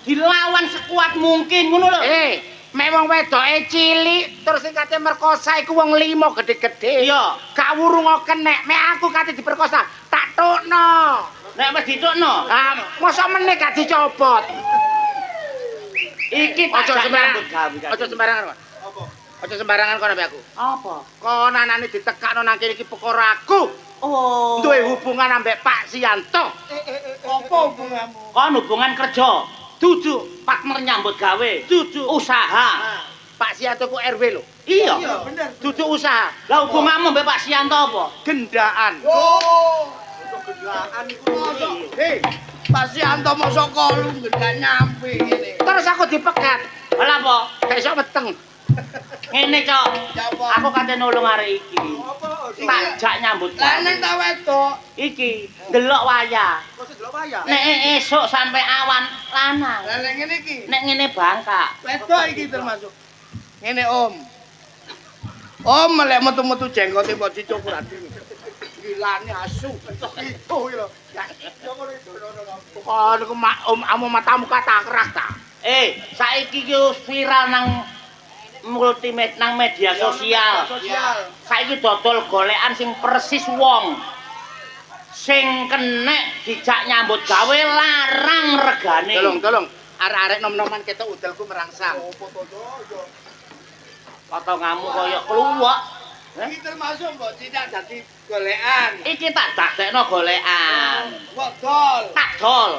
Speaker 2: Dilawan sekuat mungkin ngono lho. Mek wong wedoke cilik terus sing kate merkosa iku wong limo gede-gede. Iya. Gak wurung kenek. Mek aku kate diperkosa, tak tukno. Nek wis ditukno, mosok meneh gak dicopot. Iki aja sembarangan. Aja sembarangan kok.
Speaker 1: Apa?
Speaker 2: Aja sembarangan kok ambek aku. Apa? Kon anane ditekakno nang kene iki perkara aku. Oh. Duwe hubungan ambek Pak Sianto.
Speaker 1: Apa hubunganmu?
Speaker 2: Kon hubungan kerja. Dudu partner nyambut gawe. Dudu usaha. Pak Sianto ku RW lho. Iya.
Speaker 1: Iya, bener.
Speaker 2: Dudu usaha. Lah hubunganmu mbek Pak Sianto apa? Gendaan.
Speaker 1: Oh. Untuk gendaan iku mosok.
Speaker 2: Pak Sianto mosok kolu nggak nyampe ngene. Terus aku dipegat. Lha apa? Gak iso meteng. Ngene, Cok. Aku kate nulung arek iki.
Speaker 1: Apa?
Speaker 2: Tak jak nyambut. Lah nek ta wedok iki ndelok wayah.
Speaker 1: Kok delok wayah?
Speaker 2: Nek esuk sampai awan lanang.
Speaker 1: Lah nek ngene iki.
Speaker 2: Nek ngene bangka.
Speaker 1: Wedok iki termasuk. Ngene Om. Om lek metu-metu jenggote mbok dicukur ati. Gilane asu. Itu lho.
Speaker 2: Kon iku om amu matamu kata keras ta. Saiki ki viral nang multimedia nang media sosial. Saiki dodol golekan sing persis wong sing kenek dijak nyambut gawe larang regane. Tolong. Arek-arek nom-noman ketok udelku merangsang. Potonganmu koyo kluwek. Iki termasuk mbok tidak dadi golekan.
Speaker 3: Iki tak dadekno golekan.
Speaker 2: Mbok dol.
Speaker 3: Tak dol.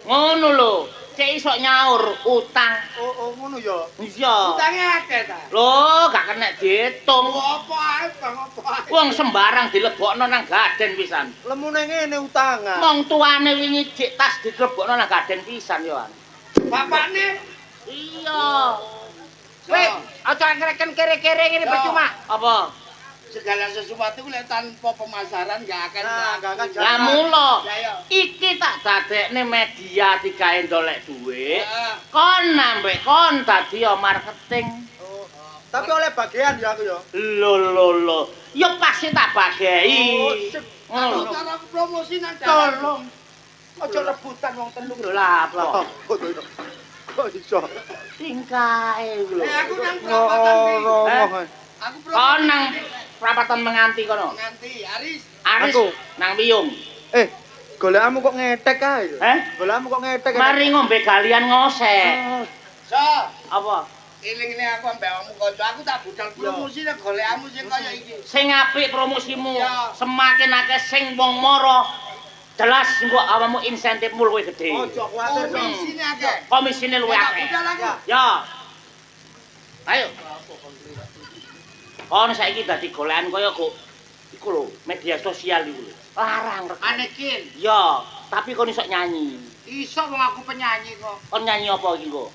Speaker 3: Ngono lho. Cek iso nyaur utang.
Speaker 1: Oh, ngono ya.
Speaker 3: Iya.
Speaker 2: Utange akeh ta.
Speaker 3: Lho, gak kena diitung.
Speaker 2: Apa ae bang apa ae.
Speaker 3: Wong sembarang dilebokno nang gaden pisan.
Speaker 1: Lemune ngene utangan.
Speaker 3: Wong tuane wingi dik tas dilebokno nang gaden pisan yo.
Speaker 2: Bapakne
Speaker 3: Iya.
Speaker 4: Weh, aja ngreken kere-kere ngene
Speaker 2: Yo.
Speaker 4: percuma.
Speaker 3: Apa?
Speaker 2: segala sesuatu lek tanpa pemasaran gak akan
Speaker 1: Gak akan
Speaker 3: Lah mula
Speaker 2: Ya, ya.
Speaker 3: iki tak dadekne media digawe ndolek dhuwit.
Speaker 2: Ya.
Speaker 3: Kon nambah kon dadi yo marketing.
Speaker 1: Oh. Tapi oleh bagian ya aku ya.
Speaker 3: Lho. Ya pasti tak bagei.
Speaker 1: Oh, sip.
Speaker 3: Ngono.
Speaker 2: Cara promosi nang
Speaker 1: Tolong. Aja rebutan wong telu.
Speaker 3: Lho lah apa?
Speaker 1: Kok iso?
Speaker 3: Tingkae lho.
Speaker 2: aku nang perapatan
Speaker 1: Romo.
Speaker 2: Aku
Speaker 3: Kon nang perapatan menganti kono.
Speaker 2: nganti Aris.
Speaker 3: Aris
Speaker 1: Aku.
Speaker 3: nang Wiyung.
Speaker 1: Golekmu kok ngetek ae. Golekmu kok ngetek.
Speaker 3: Mari ngombe galian ngosek.
Speaker 2: So,
Speaker 3: Apa?
Speaker 2: iling-iling aku ambek ommu kanca aku tak budal promosi nek golekmu sing kaya iki.
Speaker 3: Sing apik promosimu.
Speaker 2: Ya.
Speaker 3: Semakin akeh sing wong mara. Jelas engko awakmu insentifmu luwih gedhe.
Speaker 1: Ojo kuwatir.
Speaker 2: Komisine akeh.
Speaker 3: Komisine luwih
Speaker 2: Tak
Speaker 3: akeh.
Speaker 2: budal aku.
Speaker 3: Ya. Ayo. Kon saiki dadi golekan kaya kok iku lho, media sosial iku lho. Larang rekam.
Speaker 4: Anekin,
Speaker 3: Ya, tapi kon iso nyanyi.
Speaker 4: iso wong aku penyanyi kok.
Speaker 3: Kon nyanyi apa iki kok?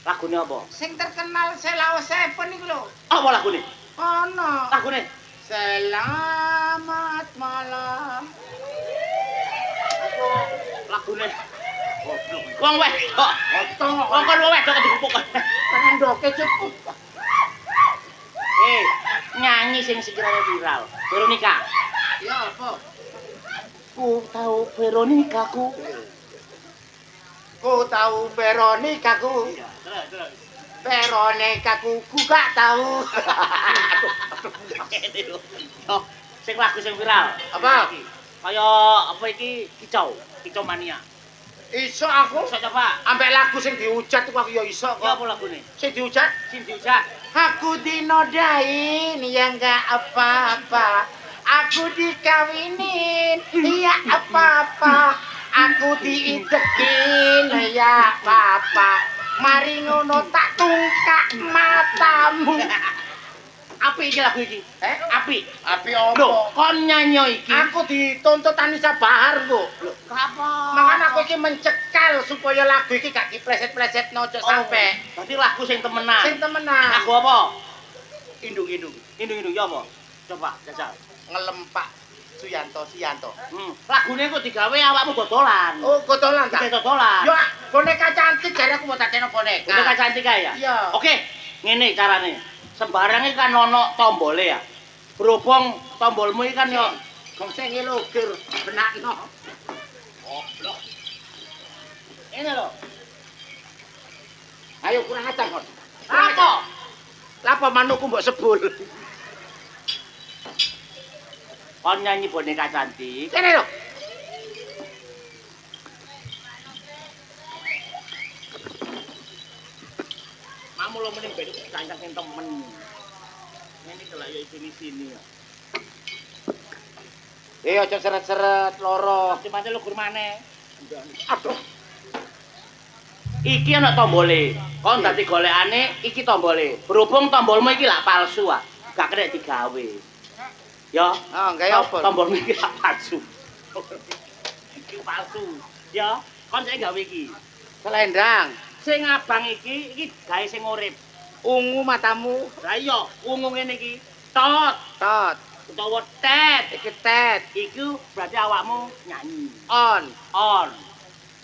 Speaker 3: Lagune apa?
Speaker 4: Sing terkenal Selao Seven iku lho.
Speaker 3: Apa lagune?
Speaker 4: Ono.
Speaker 3: Lagune.
Speaker 4: Selamat malam.
Speaker 3: Lagune. Wong wedok. Wong kon wong wedok dikupuk.
Speaker 4: Pengendoke cukup.
Speaker 3: Nyanyi sing sekiranya viral. Veronica.
Speaker 4: Ya apa?
Speaker 3: Ku tahu Veronica ku.
Speaker 4: Ku tahu Veronica ku. Veronica ku gak tahu.
Speaker 3: Ngene lho. Yo, sing lagu sing viral.
Speaker 4: Apa?
Speaker 3: Kaya apa iki? Kicau mania.
Speaker 4: Iso aku
Speaker 3: Iso coba.
Speaker 4: ambek lagu sing diujat iku aku ya iso
Speaker 3: Ya
Speaker 4: kok.
Speaker 3: apa lagune?
Speaker 4: Sing diujat
Speaker 3: Sing diujak.
Speaker 4: aku dinodain ya enggak apa-apa. Aku dikawinin ya apa-apa. Aku diidekin ya apa-apa. Mari ngono tak tungkak matamu.
Speaker 3: Apik iki lagu iki. Apik.
Speaker 2: Api
Speaker 3: Lho,
Speaker 2: opo?
Speaker 3: kon nyanyi iki.
Speaker 4: Aku dituntut Anissa Bahar kok.
Speaker 3: Lho, apa?
Speaker 4: Makanya aku iki mencekal supaya lagu iki gak dipleset-pleset nojo sampe.
Speaker 3: Berarti lagu sing temenan.
Speaker 4: Sing temenan.
Speaker 3: Lagu apa?
Speaker 4: Indung-indung
Speaker 3: Indung-indung ya apa? Coba jajal.
Speaker 4: ngelempak Suyanto.
Speaker 3: Lagune kok digawe awakmu dodolan.
Speaker 4: Oh, godolan
Speaker 3: Digawe
Speaker 4: tak?
Speaker 3: dodolan.
Speaker 4: Yo, boneka cantik jare aku mau tateno boneka.
Speaker 3: Udah cantik ae ya?
Speaker 4: Iya.
Speaker 3: Oke, ngene carane. Sembarang iki kan ono tombole ya. Berhubung tombolmu iki kan yo
Speaker 4: Gong sing ngelogir benakno.
Speaker 3: goblok. Ini lho.
Speaker 4: Ayo kurang ajar kon.
Speaker 3: Apa?
Speaker 4: Lapa manukku mbok sebul.
Speaker 3: Kon nyanyi boneka cantik.
Speaker 4: Kene lho.
Speaker 3: Mamu lo mending beduk kancang sing temen. Ini kelak yo sini ya.
Speaker 4: Aja seret-seret loro.
Speaker 3: Cuma lu gur maneh.
Speaker 4: Aduh.
Speaker 3: Iki ana tombole. Kon dadi golekane iki tombole. Berhubung tombolmu iki lak palsu ah. Gak kena digawe. Ya.
Speaker 4: Ah, gawe apa?
Speaker 3: Tombolmu iki lak palsu. Iki palsu. Ya, kon sing gawe iki.
Speaker 4: Selendang.
Speaker 3: Sing abang iki gawe sing urip.
Speaker 4: Ungu matamu.
Speaker 3: Lah iya, ungu ngene iki. Tot
Speaker 4: Tot.
Speaker 3: utawa tet.
Speaker 4: Iki tet.
Speaker 3: Iku berarti awakmu nyanyi.
Speaker 4: On.
Speaker 3: On.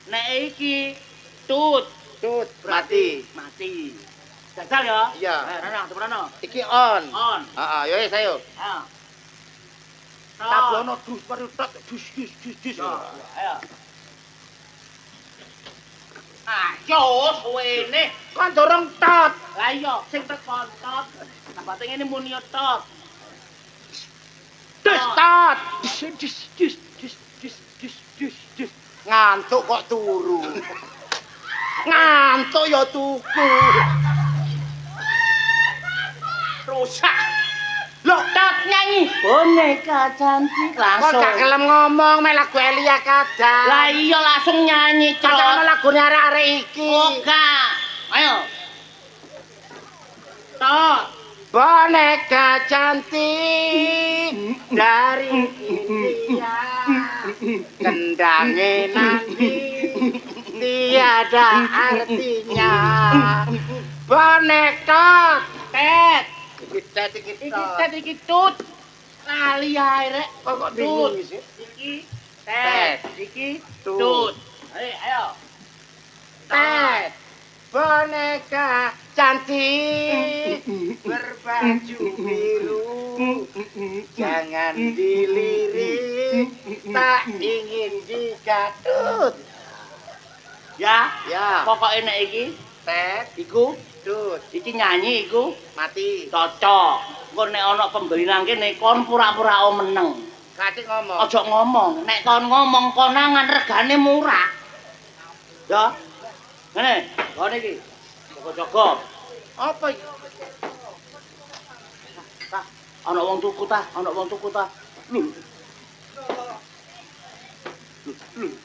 Speaker 3: Nek iki tut
Speaker 4: Tut.
Speaker 3: berarti mati. Jajal ya?
Speaker 4: Iya.
Speaker 3: Rono, rono.
Speaker 4: Iki on.
Speaker 3: On.
Speaker 4: Heeh, yo wis ayo.
Speaker 3: Ayo.
Speaker 4: Tabono dus baru tok dus.
Speaker 3: Ayo. Ayo, suwene.
Speaker 4: Kon dorong tot.
Speaker 3: Lah iya, sing tekon tot. Tambah ngene muni tot.
Speaker 4: Dus tot. Dus. Ngantuk kok turu. Ngantuk ya tuku.
Speaker 3: Rusak. Loh, tat nyanyi boneka cantik
Speaker 4: Kok
Speaker 3: langsung.
Speaker 4: gak gelem ngomong mek lagu Elia Kadal.
Speaker 3: Lah iya langsung nyanyi,
Speaker 4: Cocok ana
Speaker 3: Cok.
Speaker 4: lagune arek-arek iki.
Speaker 3: Oh, gak. Ayo. Tot.
Speaker 4: Boneka cantik dari India. Kendange nanti tiada artinya. Boneka
Speaker 3: Tet.
Speaker 4: iki
Speaker 3: Iki tut. Lali ae rek.
Speaker 4: kok
Speaker 3: Tut.
Speaker 4: bingung sih.
Speaker 3: Iki tet. Iki tut. Ayo.
Speaker 4: Tet, boneka cantik berbaju biru, jangan dilirik, tak ingin digatut.
Speaker 3: Ya,
Speaker 4: Ya,
Speaker 3: pokoknya nek iki
Speaker 4: Tet,
Speaker 3: iku
Speaker 4: tut,
Speaker 3: iki nyanyi iku
Speaker 4: mati.
Speaker 3: cocok. Engko nek ana pembeli nang kene kon pura-pura meneng.
Speaker 4: Katik ngomong.
Speaker 3: Aja ngomong, nek kon ngomong konangan regane murah. Ya. Ngene, ngene iki. Jaga-jaga.
Speaker 4: Apa iki?
Speaker 3: Tah, ana wong tuku ta, ana wong tuku ta. Lho.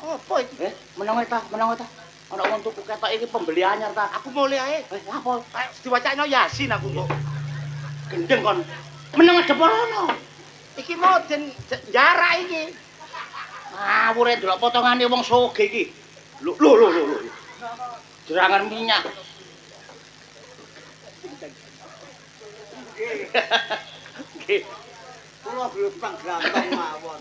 Speaker 4: Apa iki?
Speaker 3: Meneng ta, meneng ta. Ana wong tuku ketok iki pembeli anyar ta.
Speaker 4: Aku mulai ae.
Speaker 3: Apa?
Speaker 4: Ayo diwacakno Yasin aku kok.
Speaker 3: Gendeng kon. Meneng deporono.
Speaker 4: Iki mau jarak iki.
Speaker 3: Ngawur ndelok potongane wong soge iki. Lho. Jerangan minyak. Nggih.
Speaker 1: Kula glutang grantong mawon.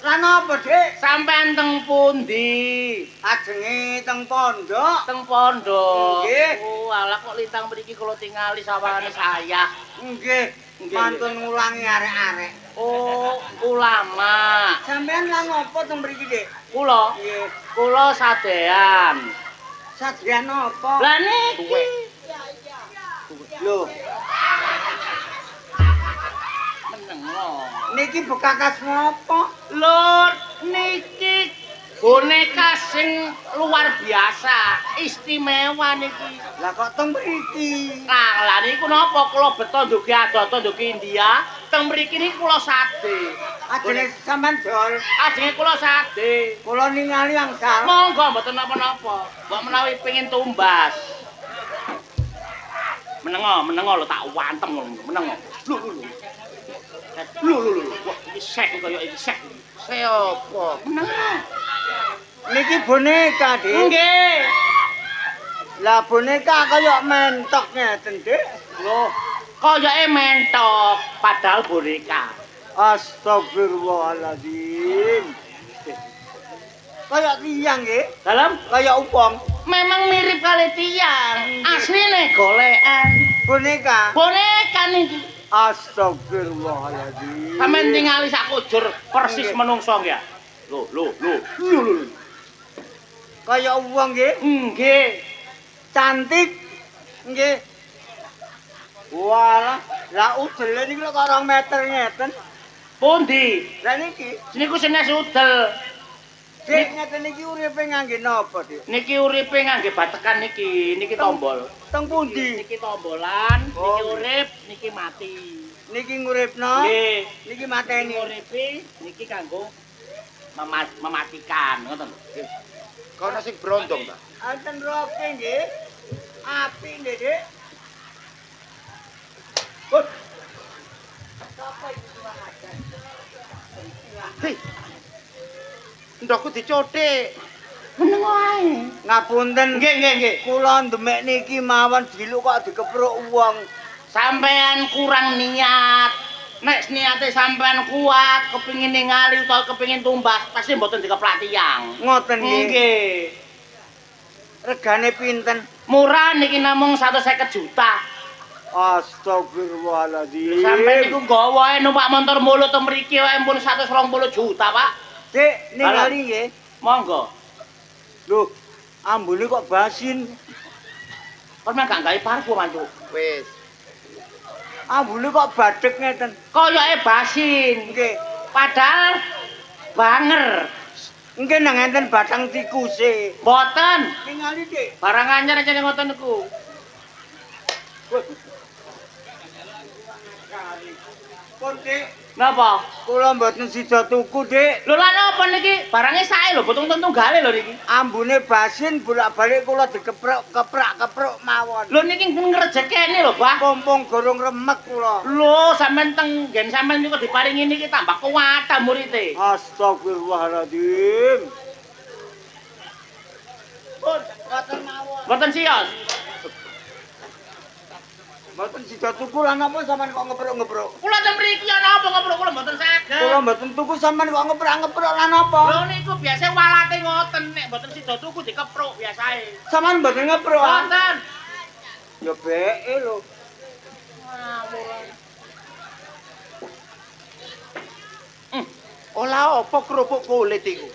Speaker 1: Lah napa, Dik?
Speaker 3: Sampeyan teng pundi?
Speaker 1: Ajenge teng pondok.
Speaker 3: Teng pondok.
Speaker 1: Nggih.
Speaker 3: Oh, alah kok lintang mriki kula tingali sawane saya.
Speaker 1: Nggih,
Speaker 3: Nggih,
Speaker 1: mantun ngulangi arek-arek.
Speaker 3: Oh, ulama.
Speaker 1: Sampeyan lah ngopo teng mriki, Dik?
Speaker 3: Kula,
Speaker 1: Nggih.
Speaker 3: kula sadean.
Speaker 1: Sadean apa?
Speaker 3: Lah niki.
Speaker 1: Lho,
Speaker 3: Menengo.
Speaker 1: niki bekakas ngopo?
Speaker 3: Lho, niki boneka sing luar biasa, istimewa niki.
Speaker 1: Lah kok teng mriki?
Speaker 3: Nah, lah niku napa kula beto ndugi adoto ndugi India, teng mriki niku kula sade.
Speaker 1: Ajenge sampean dol.
Speaker 3: Ajenge kula sade.
Speaker 1: Kula ningali angsal.
Speaker 3: Monggo mboten napa-napa. Mbok menawi pengin tumbas. Menengo lho tak wantem ngono, menengo. Lho. Wah, iki sek kaya iki sek.
Speaker 4: Saya apa?
Speaker 3: Menengo.
Speaker 1: Niki boneka, Dik.
Speaker 3: Nggih.
Speaker 1: Lah boneka kaya mentok ngeten, Dik.
Speaker 3: Lho, kayake mentok padahal boneka.
Speaker 1: Astagfirullahaladzim. Kaya tiyang nggih,
Speaker 3: Dalam
Speaker 1: kaya wong.
Speaker 3: memang mirip kali tiang. Asline golekan.
Speaker 1: Boneka.
Speaker 3: Boneka niki.
Speaker 1: Astagfirullahaladzim.
Speaker 3: Sampeyan tingali sak kujur persis
Speaker 1: Nggih.
Speaker 3: menungso nggih. Lho.
Speaker 1: Kaya wong nggih,
Speaker 3: Nggih.
Speaker 1: cantik. Nggih. Walah, lah udele niki lho kok 2 meter ngeten.
Speaker 3: Pundi?
Speaker 1: Lah niki,
Speaker 3: Niku senes udel.
Speaker 1: Dik ngeten niki uripe ngangge napa, Dik?
Speaker 3: Niki uripe ngangge batekan niki tombol.
Speaker 1: Teng pundi?
Speaker 3: Niki tombolan, niki
Speaker 1: Oh.
Speaker 3: urip, niki mati.
Speaker 1: Niki nguripno,
Speaker 3: Nggih.
Speaker 1: niki
Speaker 3: Niki
Speaker 1: mateni.
Speaker 3: uripe, niki kanggo mematikan, ngoten.
Speaker 4: Kono sing brondong ta?
Speaker 1: Anten roke nggih. Api nggih, Dik. Hut. Sapa iki kurang ajar?
Speaker 4: Hei. Ndokku dicothik.
Speaker 3: Menengo ae.
Speaker 1: Ngapunten.
Speaker 3: Nggih.
Speaker 1: Kula ndemek niki mawon diluk kok dikepruk wong.
Speaker 3: Sampean kurang niat. Nek niate sampean kuat, kepingin ningali utawa kepingin tumbas, pasti mboten dikeplak tiyang.
Speaker 1: Ngoten nggih.
Speaker 3: Nggih.
Speaker 1: Regane pinten?
Speaker 3: Murah niki namung 150 juta.
Speaker 1: Astagfirullahaladzim.
Speaker 3: Sampeyan niku nggawa ae numpak motor mulut teng mriki wae pun 120 juta, Pak.
Speaker 1: Dik, ningali nggih.
Speaker 3: Monggo.
Speaker 1: Lho, ambune kok basin.
Speaker 3: Kon gak gawe parfum, Antuk.
Speaker 4: Wis.
Speaker 1: Ambune kok badhek ngeten.
Speaker 3: Kayake basin.
Speaker 1: Nggih.
Speaker 3: Padahal banger.
Speaker 1: Nggih nang enten batang tikuse.
Speaker 3: Mboten.
Speaker 1: Ningali, Dik.
Speaker 3: Barang anyar aja ngoten niku.
Speaker 2: Pun, Dik.
Speaker 3: Napa?
Speaker 2: Kula mboten sida tuku, Dik.
Speaker 3: Lho lan apa niki? Barange sae lho, boten tunggale lho niki.
Speaker 2: Ambune basin bolak-balik kula dikeprok-keprok mawon.
Speaker 3: Lho niki ngrejekene lho, Bah.
Speaker 2: Mumpung gorong remek kula.
Speaker 3: Lho, sampean teng nggen sampean niku diparingi niki tambah kuat ta murite.
Speaker 2: Astagfirullahaladzim.
Speaker 3: Pun,
Speaker 2: Ngoten mawon.
Speaker 3: boten sios.
Speaker 2: Mboten sida tuku lan apa sampean kok ngeprok-ngeprok?
Speaker 3: Kula ten mriki ana apa ngobrol kula mboten saged.
Speaker 2: Kula mboten tuku sampean kok ngeprok-ngeprok lan apa?
Speaker 3: Lho niku biasa walate ngoten nek mboten sida tuku dikepruk biasae.
Speaker 2: Sampean mboten ngeprok.
Speaker 3: Wonten.
Speaker 2: Ya beke lho.
Speaker 1: Olah apa kerupuk kulit iku?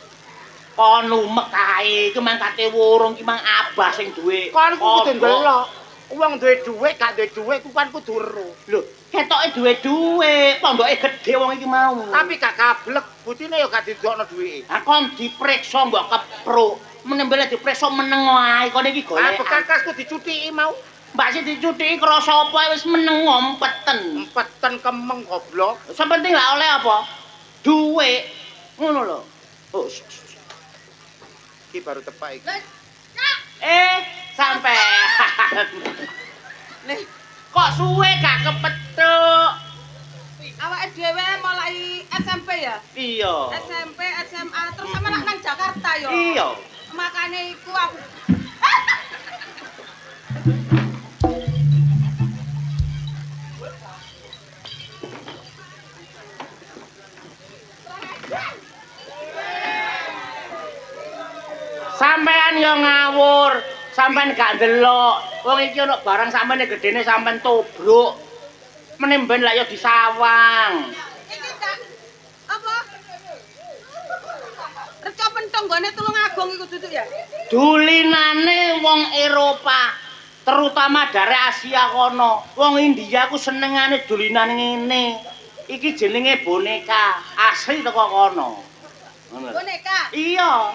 Speaker 3: Kon umek kae, iki mangkate wurung iki mang abah sing duwe.
Speaker 4: Kon kudu
Speaker 3: Kodok.
Speaker 4: ndelok. Wong duwe dhuwit gak duwe dhuwit ku kan kudu weruh.
Speaker 3: Lho, ketoke duwe dhuwit, pondoke gedhe wong iki mau.
Speaker 4: Tapi gak kablek, butine ya gak didokno dhuwite.
Speaker 3: Ha kon dipriksa mbok kepruk. Menembele dipriksa meneng wae kon iki
Speaker 4: Ah,
Speaker 3: golek.
Speaker 4: bekakasku dicuthiki mau.
Speaker 3: Mbak sing dicuthiki krasa apa wis meneng ngompeten.
Speaker 4: Empeten kemeng goblok.
Speaker 3: Sing penting lah oleh apa? Dhuwit. Ngono lho. Oh,
Speaker 1: Iki baru tepak iki.
Speaker 3: sampean.
Speaker 5: Nih,
Speaker 3: Kok suwe gak kepethuk?
Speaker 5: awake dhewe mulai SMP ya?
Speaker 3: Iya.
Speaker 5: SMP, SMA, terus sama nang Jakarta ya?
Speaker 3: Iya.
Speaker 5: Makane iku aku
Speaker 3: Sampean yo ngawur, sampean gak ndelok. Wong iki ono barang sampean gedene sampean tobruk. Menemben lak yo disawang.
Speaker 5: iki tak apa? Reca pentung gone Tulungagung iku duduk ya?
Speaker 3: Dulinane wong Eropa, terutama dari Asia kono. Wong India ku senengane dulinan ngene. Iki jenenge boneka, asli teko kono. Ngono.
Speaker 5: Boneka
Speaker 3: Iya,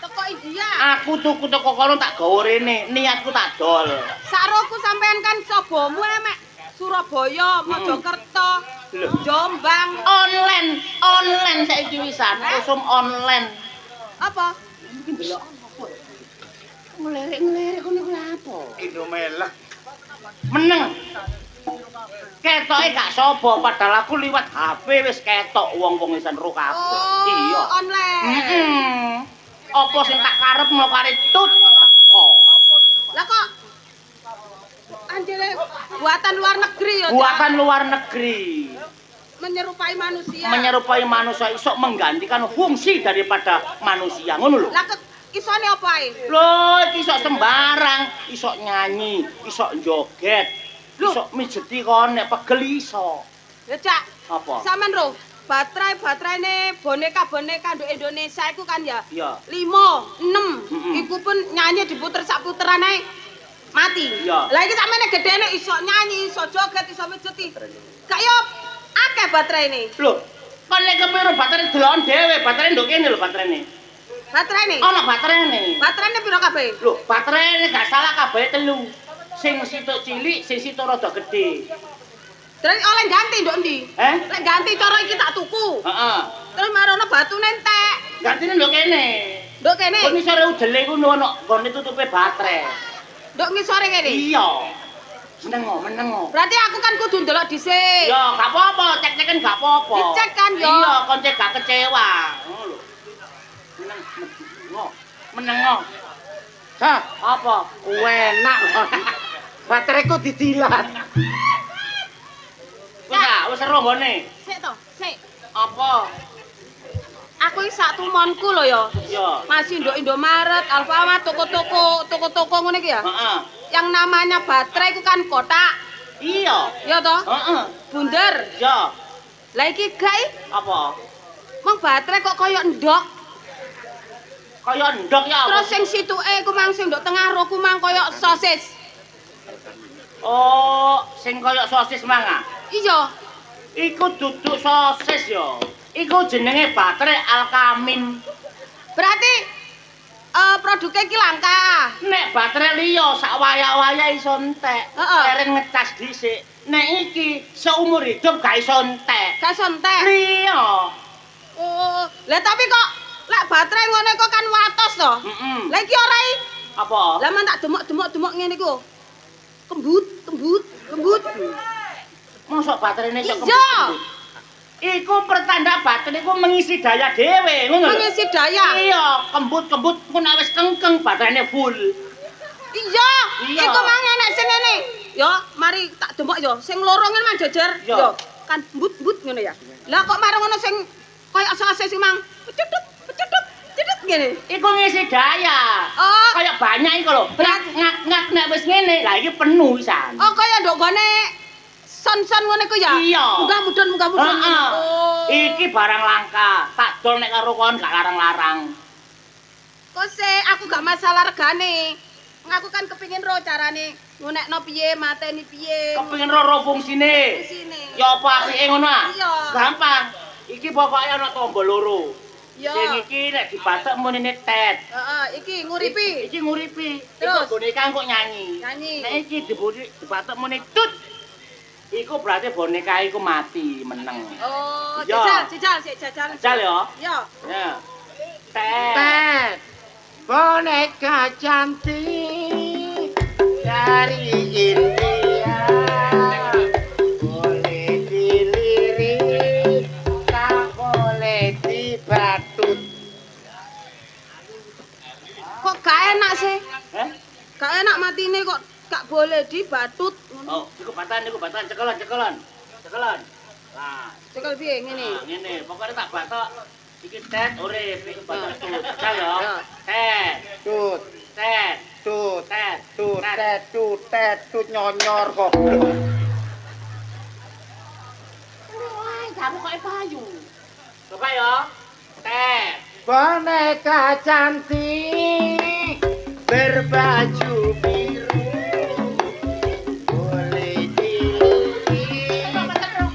Speaker 5: teko India.
Speaker 3: aku tuku teko kono tak gawe rene, niatku tak dol.
Speaker 5: Saroku sampean kan sobomu emek Surabaya, Mojokerto,
Speaker 3: Lho.
Speaker 5: Jombang.
Speaker 3: Online saiki wisan, usum online.
Speaker 5: Apa?
Speaker 3: Iki ndelok apa? Ngelirik-ngelirik ngono kuwi apa?
Speaker 2: Indomelek.
Speaker 3: Meneng. Ketoke gak sapa padahal aku liwat HP wis ketok wong-wong wisan ro kabeh.
Speaker 5: Oh,
Speaker 3: Iya.
Speaker 5: online.
Speaker 3: Heeh. Apa sing tak karepno kare tut teko.
Speaker 5: Lah kok anjene buatan luar negeri ya, Cak?
Speaker 3: Buatan luar negeri.
Speaker 5: Menyerupai manusia.
Speaker 3: Menyerupai manusia iso menggantikan fungsi daripada manusia. Ngono lho.
Speaker 5: Lah isone apa ae?
Speaker 3: Lho, iki iso sembarang, iso nyanyi, iso joget, iso mijeti kon nek pegel iso.
Speaker 5: Ya, Cak.
Speaker 3: Apa?
Speaker 5: Sampeyan ro, batraine boneka-boneka nduk Indonesia iku kan ya.
Speaker 3: Iya.
Speaker 5: 5, 6.
Speaker 3: Mm-mm.
Speaker 5: Iku pun nyanyi diputer sak puteran ae mati.
Speaker 3: Iya.
Speaker 5: Lah iki sampeyan gedene iso nyanyi, iso joget, iso mijeti. Gak yo akeh batraine.
Speaker 3: Lho, kon nek kepiro baterai delon dhewe, baterai nduk kene lho baterainya.
Speaker 5: Batraine.
Speaker 3: Ana baterainya.
Speaker 5: Batraine piro kabeh?
Speaker 3: Lho, baterainya gak salah kabeh 3. Sing situk cilik, sing situk rada gedhe.
Speaker 5: Terus oleh ganti nduk ndi? Lek ganti cara iki tak tuku.
Speaker 3: Heeh.
Speaker 5: Terus marono batune entek.
Speaker 3: Gantine nduk kene.
Speaker 5: Nduk kene.
Speaker 3: Kon isore udele kuwi ono nggone tutupe baterai.
Speaker 5: Nduk ngisore kene.
Speaker 3: Iya. Menengo.
Speaker 5: Berarti aku kan kudu ndelok dhisik.
Speaker 3: Ya, gak apa-apa, cek-ceken gak apa-apa.
Speaker 5: Dicek kan, yo.
Speaker 3: Iya, kon cek gak kecewa. Ngono lho. Menengo.
Speaker 4: Hah,
Speaker 3: Apa?
Speaker 4: enak. Bateraiku didilat.
Speaker 3: Wis ero nggone.
Speaker 5: Sik to, sik.
Speaker 3: Apa?
Speaker 5: Aku iki sak tumonku lho ya.
Speaker 3: Iya.
Speaker 5: Masih nduk Indomaret, Alfamart, toko-toko ngene iki ya.
Speaker 3: Heeh.
Speaker 5: Yang namanya baterai itu kan kotak.
Speaker 3: Iya.
Speaker 5: Ya toh?
Speaker 3: Heeh.
Speaker 5: Bunder.
Speaker 3: Ya.
Speaker 5: Lah iki gak
Speaker 3: Apa?
Speaker 5: mong baterai kok kaya ndok.
Speaker 3: Kaya ndok ya apa?
Speaker 5: Terus sing situke iku mang sing nduk tengah ro ku mang kaya sosis.
Speaker 3: Oh, sing kaya sosis manga.
Speaker 5: Iya.
Speaker 3: Iku duduk sosis ya. Iku jenenge baterai alkamin.
Speaker 5: Berarti Produke iki langka.
Speaker 3: Nek baterai liya sak waya-waya iso entek.
Speaker 5: Heeh.
Speaker 3: Leren ngecas dhisik. Nek iki seumur hidup gak iso entek.
Speaker 5: Gak sontek.
Speaker 3: Liya.
Speaker 5: Oh, lah tapi kok lek baterai ngono kok kan watos to.
Speaker 3: Heeh.
Speaker 5: Lah iki ora i.
Speaker 3: Apa?
Speaker 5: Lah man tak demok-demok ngene iku. Kembut.
Speaker 3: Mosok baterainya iso
Speaker 5: Iya.
Speaker 3: kembut. Iku pertanda baterai iku mengisi daya dhewe, ngono lho.
Speaker 5: Mengisi daya.
Speaker 3: Iya, kembut-kembut ku nek wis kengkeng baterainya full.
Speaker 5: Iya.
Speaker 3: Iya.
Speaker 5: Iku mang enek sing ngene. Yo, mari tak demok yo. Sing loro ngene mang jejer.
Speaker 3: Yo.
Speaker 5: Yo, kan but ngono ya. Lah kok marang ngono sing koyo asa-asa sing mang cedut ngene.
Speaker 3: Iku ngisi daya.
Speaker 5: Oh.
Speaker 3: Kayak banyak iku lho. Ngak nek wis ngene, lah iki penuh pisan.
Speaker 5: Oh, kaya ndok gone son-son ngono iku ya.
Speaker 3: Iya.
Speaker 5: Munggah mudhun.
Speaker 3: Heeh.
Speaker 5: Oh.
Speaker 3: Iki barang langka. Tak dol nek karo kon gak larang-larang.
Speaker 5: Kok aku gak masalah regane. Aku kan kepingin ro carane ngunekno piye, mateni piye.
Speaker 3: Kepengin ro fungsine.
Speaker 5: Sini.
Speaker 3: Ya apa asike ngono ah?
Speaker 5: Iya.
Speaker 3: Gampang. Iki pokoke ana tombol loro.
Speaker 5: Iya.
Speaker 3: Sing iki nek dibatek munine tet.
Speaker 5: Heeh, iki nguripi.
Speaker 3: Iki nguripi.
Speaker 5: Terus?
Speaker 3: Iku boneka kok nyanyi.
Speaker 5: Nyanyi.
Speaker 3: Nek iki dibatek muni tut. Iku berarti boneka iku mati, meneng.
Speaker 5: Oh,
Speaker 3: Iya.
Speaker 5: jajal, sik jajal.
Speaker 3: Jajal ya.
Speaker 5: Iya.
Speaker 3: Ya. Tet.
Speaker 4: Tet, boneka cantik dari India, boleh dilirik, tak boleh dibatut.
Speaker 5: Kok gak enak sih?
Speaker 3: Heh?
Speaker 5: Gak enak matine kok gak boleh dibatut ngono.
Speaker 3: Oh, iku batan, cekelan. Nah,
Speaker 5: Cekel piye ngene?
Speaker 3: nah, ngene, pokoknya tak batok. Iki tet urip, iku batok tut. Jajal ya.
Speaker 5: Ya.
Speaker 3: Tet,
Speaker 4: Tut,
Speaker 3: tet,
Speaker 4: tut,
Speaker 3: tet,
Speaker 4: tut,
Speaker 3: tet.
Speaker 4: tet, tut, tet, tut, nyonyor kok.
Speaker 3: Wah, kamu kok payu. Coba ya. Tet.
Speaker 4: Boneka cantik berbaju biru, boleh dilirik,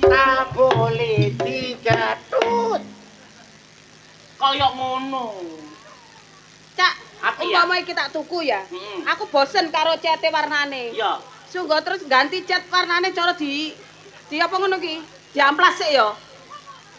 Speaker 4: tak boleh digatut.
Speaker 3: Kayak ngono.
Speaker 5: Cak,
Speaker 3: Api ya?
Speaker 5: umpama iki tak tuku ya.
Speaker 3: Heeh.
Speaker 5: Aku bosen karo cete warnane.
Speaker 3: Iya.
Speaker 5: Sungguh terus ganti cat warnane cara di apa ngono ki? Diamplas sik ya.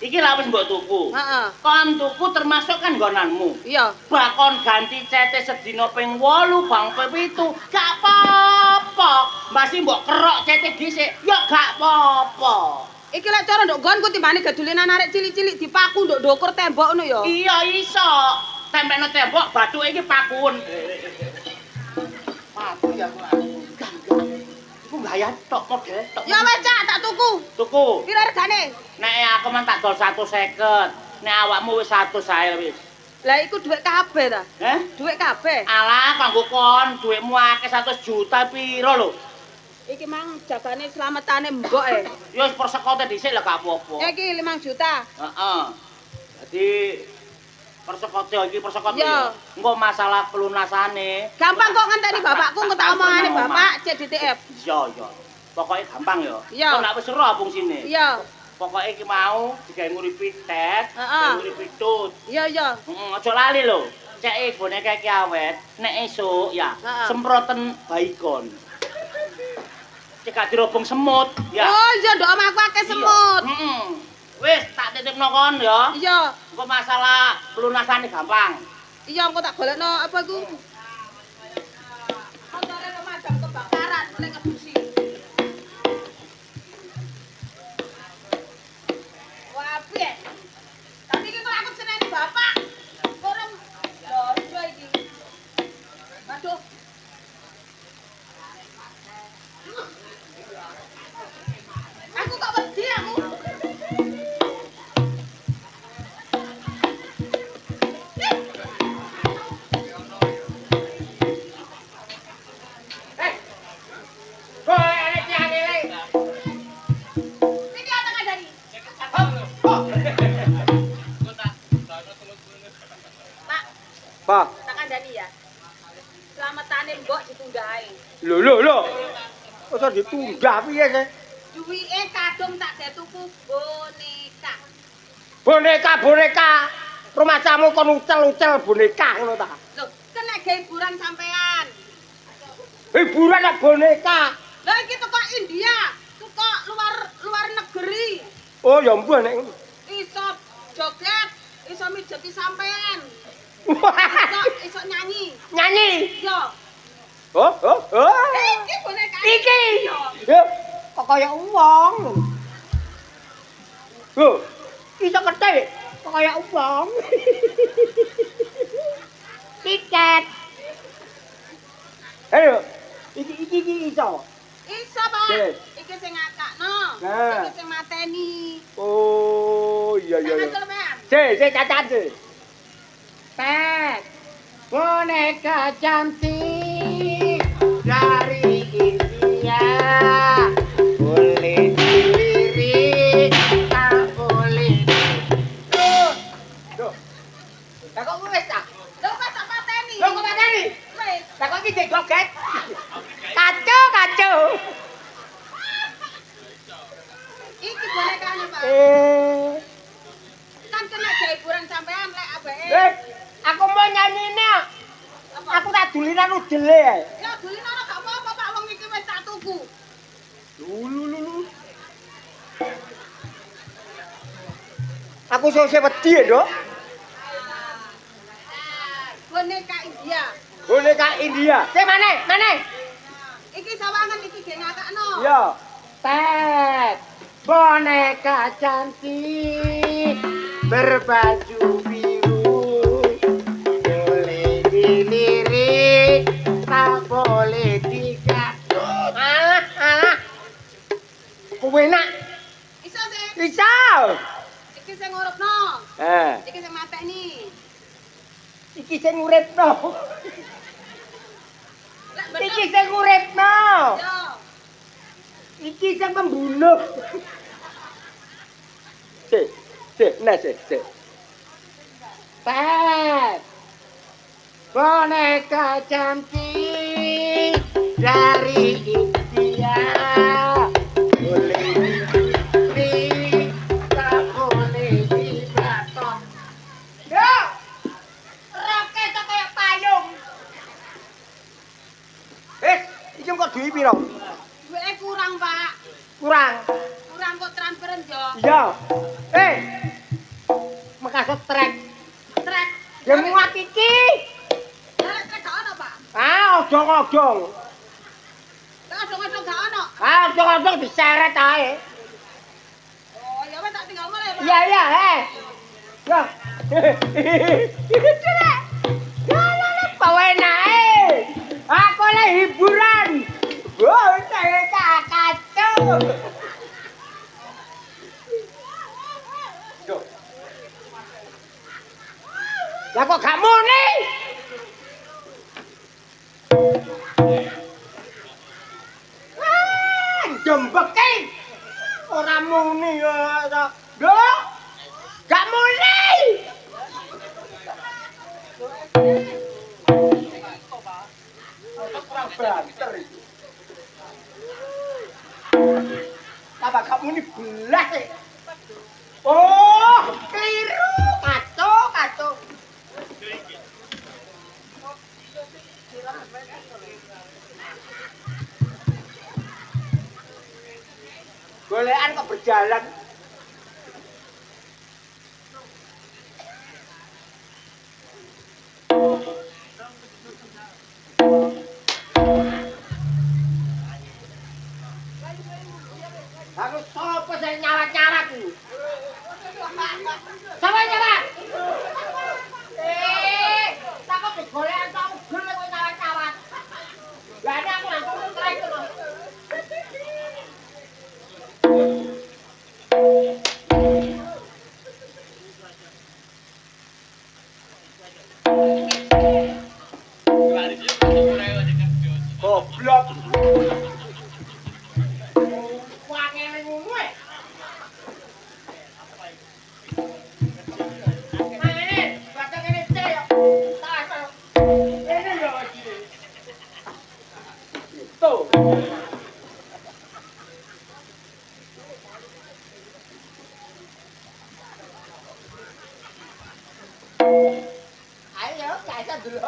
Speaker 3: Iki lah wis mbok tuku.
Speaker 5: Heeh.
Speaker 3: Kon tuku termasuk kan nggonanmu.
Speaker 5: Iya.
Speaker 3: Bakon ganti cete sedina ping 8 bang ping 7 gak apa-apa. Masih mbok kerok cete dhisik ya gak apa-apa.
Speaker 5: Iki lek cara nduk nggonku timbane gadulenan arek cilik-cilik dipaku nduk ndukur tembok ngono ya.
Speaker 3: Iya iso. Tempelno tembok bathuke iki pakun. Paku ya kok. Iku gaya tok model tok.
Speaker 5: Ya wes Cak, tak tuku.
Speaker 3: Tuku.
Speaker 5: Pira regane?
Speaker 3: Nek aku men tak dol 150. Nek awakmu wis 100 ae wis.
Speaker 5: Lah iku dhuwit kabeh ta?
Speaker 3: Heh?
Speaker 5: Dhuwit kabeh.
Speaker 3: Alah kanggo kon dhuwitmu akeh 100 juta piro lho?
Speaker 5: Iki mang jagane slametane mbok
Speaker 3: Ya wis persekote dhisik lah gak apa-apa.
Speaker 5: Iki 5 juta.
Speaker 3: Heeh. Dadi persekote iki persekote
Speaker 5: Iya.
Speaker 3: ya. Engko masalah pelunasane.
Speaker 5: Gampang kok ngenteni bapakku engko tak omongane bapak CDTF.
Speaker 3: Iya. Pokoke gampang ya.
Speaker 5: Iya.
Speaker 3: Kok nek wis ero fungsine.
Speaker 5: Iya.
Speaker 3: Pokoke iki mau digawe nguripi tet,
Speaker 5: Heeh.
Speaker 3: nguripi tut.
Speaker 5: Iya, iya.
Speaker 3: Aja lali lho. Cek boneka iki awet, nek esuk ya
Speaker 5: Heeh.
Speaker 3: semproten baikon. Cek gak dirobong semut ya.
Speaker 5: Oh iya ndok omahku akeh semut.
Speaker 3: Heeh. Wis tak titipno kon ya.
Speaker 5: Iya.
Speaker 3: Engko masalah pelunasane gampang.
Speaker 5: Iya engko tak golekno apa iku? Motore pemadam kebakaran nek ngebusi. Wah, piye? Tapi iki kok aku seneni bapak. Kurang dojo iki. Aduh. Aku kok wedi aku. Iki apa ngandani? Pak,
Speaker 1: Pak.
Speaker 5: tak kandani ya. Slametane mbok ditunda ae.
Speaker 1: Lho. Masa ditunda piye sih?
Speaker 5: Duwike kadung tak gawe tuku boneka.
Speaker 4: Boneka. Rumah kamu kon ucel-ucel boneka ngono ta.
Speaker 5: Loh, ge hiburan sampean.
Speaker 2: Hiburan nek boneka.
Speaker 5: Lah iki teko India, teko luar negeri.
Speaker 2: Oh, ya ampun nek ngono.
Speaker 5: Iso joget, iso mijeti sampean. Iso nyanyi.
Speaker 2: Nyanyi.
Speaker 5: Yo.
Speaker 2: Oh.
Speaker 5: Iki boneka.
Speaker 2: Iki. Ya, kok kaya wong. Oh, iso ketik. Kok kaya wong. Tiket. Ayo. Iki iso.
Speaker 5: Iso, Pak.
Speaker 2: Yes.
Speaker 5: Iki sing ngakakno.
Speaker 2: Nah.
Speaker 5: Iki sing mateni.
Speaker 2: Oh, iya.
Speaker 5: Ngacel, Pak.
Speaker 2: Saya cacat sih. Tet. Boneka cantik dari India. Boleh dilirik, tak boleh. Duh. Lah kok wis ta?
Speaker 5: Lho kok tak mateni?
Speaker 2: Lho kok mateni?
Speaker 5: Wis.
Speaker 2: Lah kok iki joget? Kacau.
Speaker 5: Iki bonekane, Pak. Kan kena ge hiburan sampean lek abeke.
Speaker 2: Aku mau nyanyine.
Speaker 5: Apa?
Speaker 2: Aku tak dulinan udele.
Speaker 5: Ya dulinono gak apa-apa, Pak. Wong iki wis tak tuku.
Speaker 2: Lulu. Aku sose wedi ya, Dok.
Speaker 5: Boneka India.
Speaker 2: Boneka India. Sing mana?
Speaker 5: Iki sawangan iki ge ngakakno.
Speaker 2: Ya. Tet. Boneka cantik berbaju biru. Boleh dilirik, tak boleh digaduh. Alah. Kowe nak
Speaker 5: Iso sih.
Speaker 2: bisa.
Speaker 5: Iki sing ngurupno. Iki sing mateni.
Speaker 2: Iki sing uripno.
Speaker 5: Lek bener.
Speaker 2: Iki sing uripno.
Speaker 5: Yo.
Speaker 2: Iki sing pembunuh. Sik. Tet. Boneka cantik dari India. Boleh dilirik, tak boleh dibatok. Yo! Roke kok kaya payung. Iki kok duwe piro?
Speaker 5: Duweke kurang, Pak.
Speaker 2: Kurang.
Speaker 5: Kurang kok transferen yo.
Speaker 2: Iya. Makasut trek.
Speaker 5: Trek.
Speaker 2: Ya muat iki.
Speaker 5: Lah lek trek gak ono, Pak.
Speaker 2: Odong-odong.
Speaker 5: Lah odong-odong gak ono.
Speaker 2: Odong-odong diseret ae.
Speaker 5: Oh, ya wis tak tinggal mulai, Pak.
Speaker 2: Iya, ya. Ya. Bawa enak. Aku le hiburan. Oh, saya kacau. Lah kok gak muni? Jembeki. Ora muni ya. Duh. Gak muni. Banter iki. Apa gak muni belas sih? Oh, keliru. Kacau. Golekan kok berjalan. Aku sapa sing nyawat-nyawat iki? Sapa nyawat? Tak kok digolekan tak ugel kok nyawat-nyawat. Lah ini aku langsung trek lho. Goblok. Wangene ngono e. Mane, batang kene cek ya. Tak. Ini lho iki. Tuh. Ayo, kaisa dulu.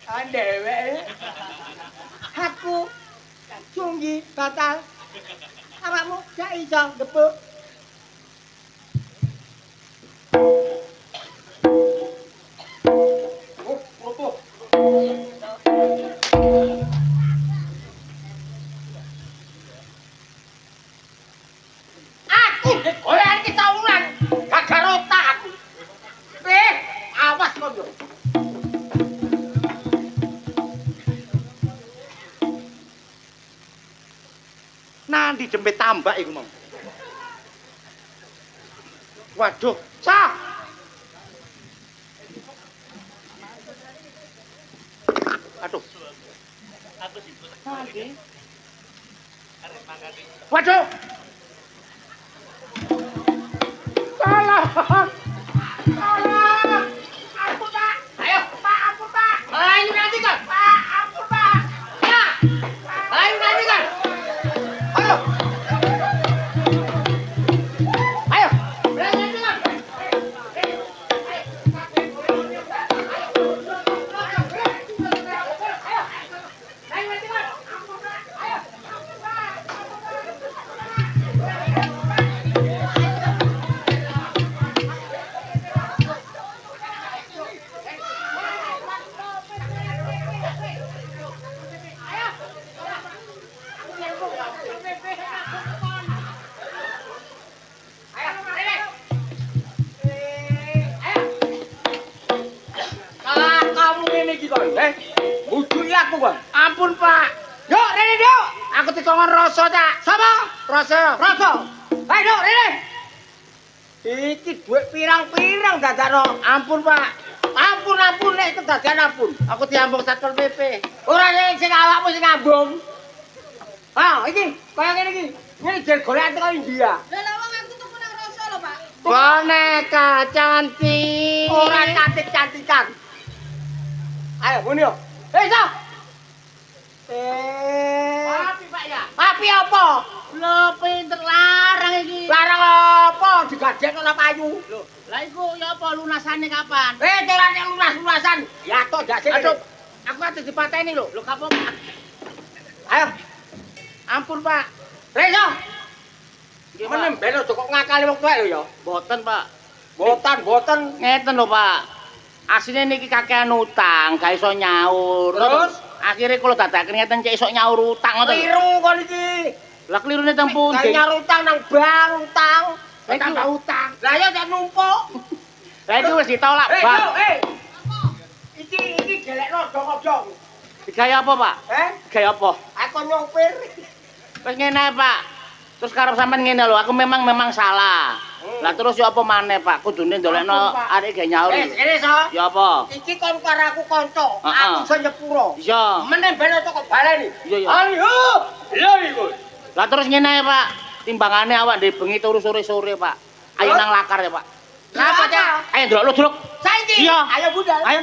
Speaker 2: Andewek. Aku sunggi batal. Awakmu gak iso gepuk.
Speaker 4: Aku digoyang iki taulan. Gagar otak aku. Awas kok yo.
Speaker 1: Nanti jempet tambak iku mau. Waduh,
Speaker 4: Sok.
Speaker 1: aduh.
Speaker 4: Waduh. Tolong. Tolong. Ampun, Pak. Ayo, Pak, ampun, Pak. Ayo nanti kan. Pak, ampun, Pak. Ya. Ayo nanti kan. Ayo. Ayo. Nanti kan. Kamu ini iki kon, bujuki aku kon. Ampun, Pak. Yuk, Rene, yuk. Aku dikongkon rasa ta. Sapa? Rasa. Rasa. Ayo, Rene. Iki duit pirang-pirang dadakno. Ampun, Pak. Ampun, nek kedadian ampun. Aku diambung Satpol PP. Ora sing awakmu sing ngambung. Ah, iki kaya ngene iki. Ngene jen golek teko India.
Speaker 5: Lah lah wong aku tuku nang Roso lho, Pak.
Speaker 4: Boneka cantik. Ora cantik-cantikan. Ayo, muni yo. Iso. Api, Pak ya. Api apa?
Speaker 3: Lho pinter larang iki.
Speaker 4: Larang apa? Digadekno nang payu.
Speaker 3: Lho, lah iku ya apa lunasane kapan?
Speaker 4: Carane lunas-lunasan. Ya to dak sini.
Speaker 3: Aduh.
Speaker 4: Aku ate dipateni lho.
Speaker 3: Lho kapok.
Speaker 4: Ayo. Ampun, Pak. Reso.
Speaker 3: Nggih,
Speaker 4: Menem
Speaker 3: Pak.
Speaker 4: ben aja kok ngakali wong tuwek lho ya.
Speaker 3: Boten, Pak.
Speaker 4: Boten.
Speaker 3: Ngeten lho, Pak. Asline niki kakean utang, gak iso nyaur.
Speaker 4: Terus?
Speaker 3: Akhire kula dadaken ngeten cek iso nyaur utang ngoten.
Speaker 4: Kliru kon iki.
Speaker 3: Lah klirune teng pundi?
Speaker 4: Kayak nyaur utang nang bank utang.
Speaker 3: Lah,
Speaker 4: Tambah
Speaker 3: iku-
Speaker 4: utang. Lah ya jan numpuk.
Speaker 3: Lah itu wis ditolak,
Speaker 4: Yo,
Speaker 3: Pak.
Speaker 4: Iki gelekno dong-dong.
Speaker 3: Digaya apa, Pak? Digaya apa?
Speaker 4: Aku nyopir.
Speaker 3: Wis ngene, Pak. Terus karep sampean ngene lho, aku memang salah. Lah terus ya apa maneh, Pak? Kudune ndolekno
Speaker 4: Ampun, Pak.
Speaker 3: arek ge nyaur.
Speaker 4: Kene so.
Speaker 3: Ya apa?
Speaker 4: Iki kon karo aku kanca.
Speaker 3: Heeh.
Speaker 4: Aku iso nyepuro.
Speaker 3: Iya.
Speaker 4: Meneh ben kok baleni.
Speaker 3: Iya, iya.
Speaker 4: Ayo. Lho iku.
Speaker 3: Lah terus ngene, Pak. Timbangane awak ndek bengi turu sore-sore, Pak. Ayo
Speaker 4: Hah?
Speaker 3: nang lakar ya, Pak.
Speaker 4: Napa, Cak?
Speaker 3: Ayo ndelok lu, Druk.
Speaker 4: Saiki.
Speaker 3: Iya.
Speaker 4: Ayo budal.
Speaker 3: Ayo.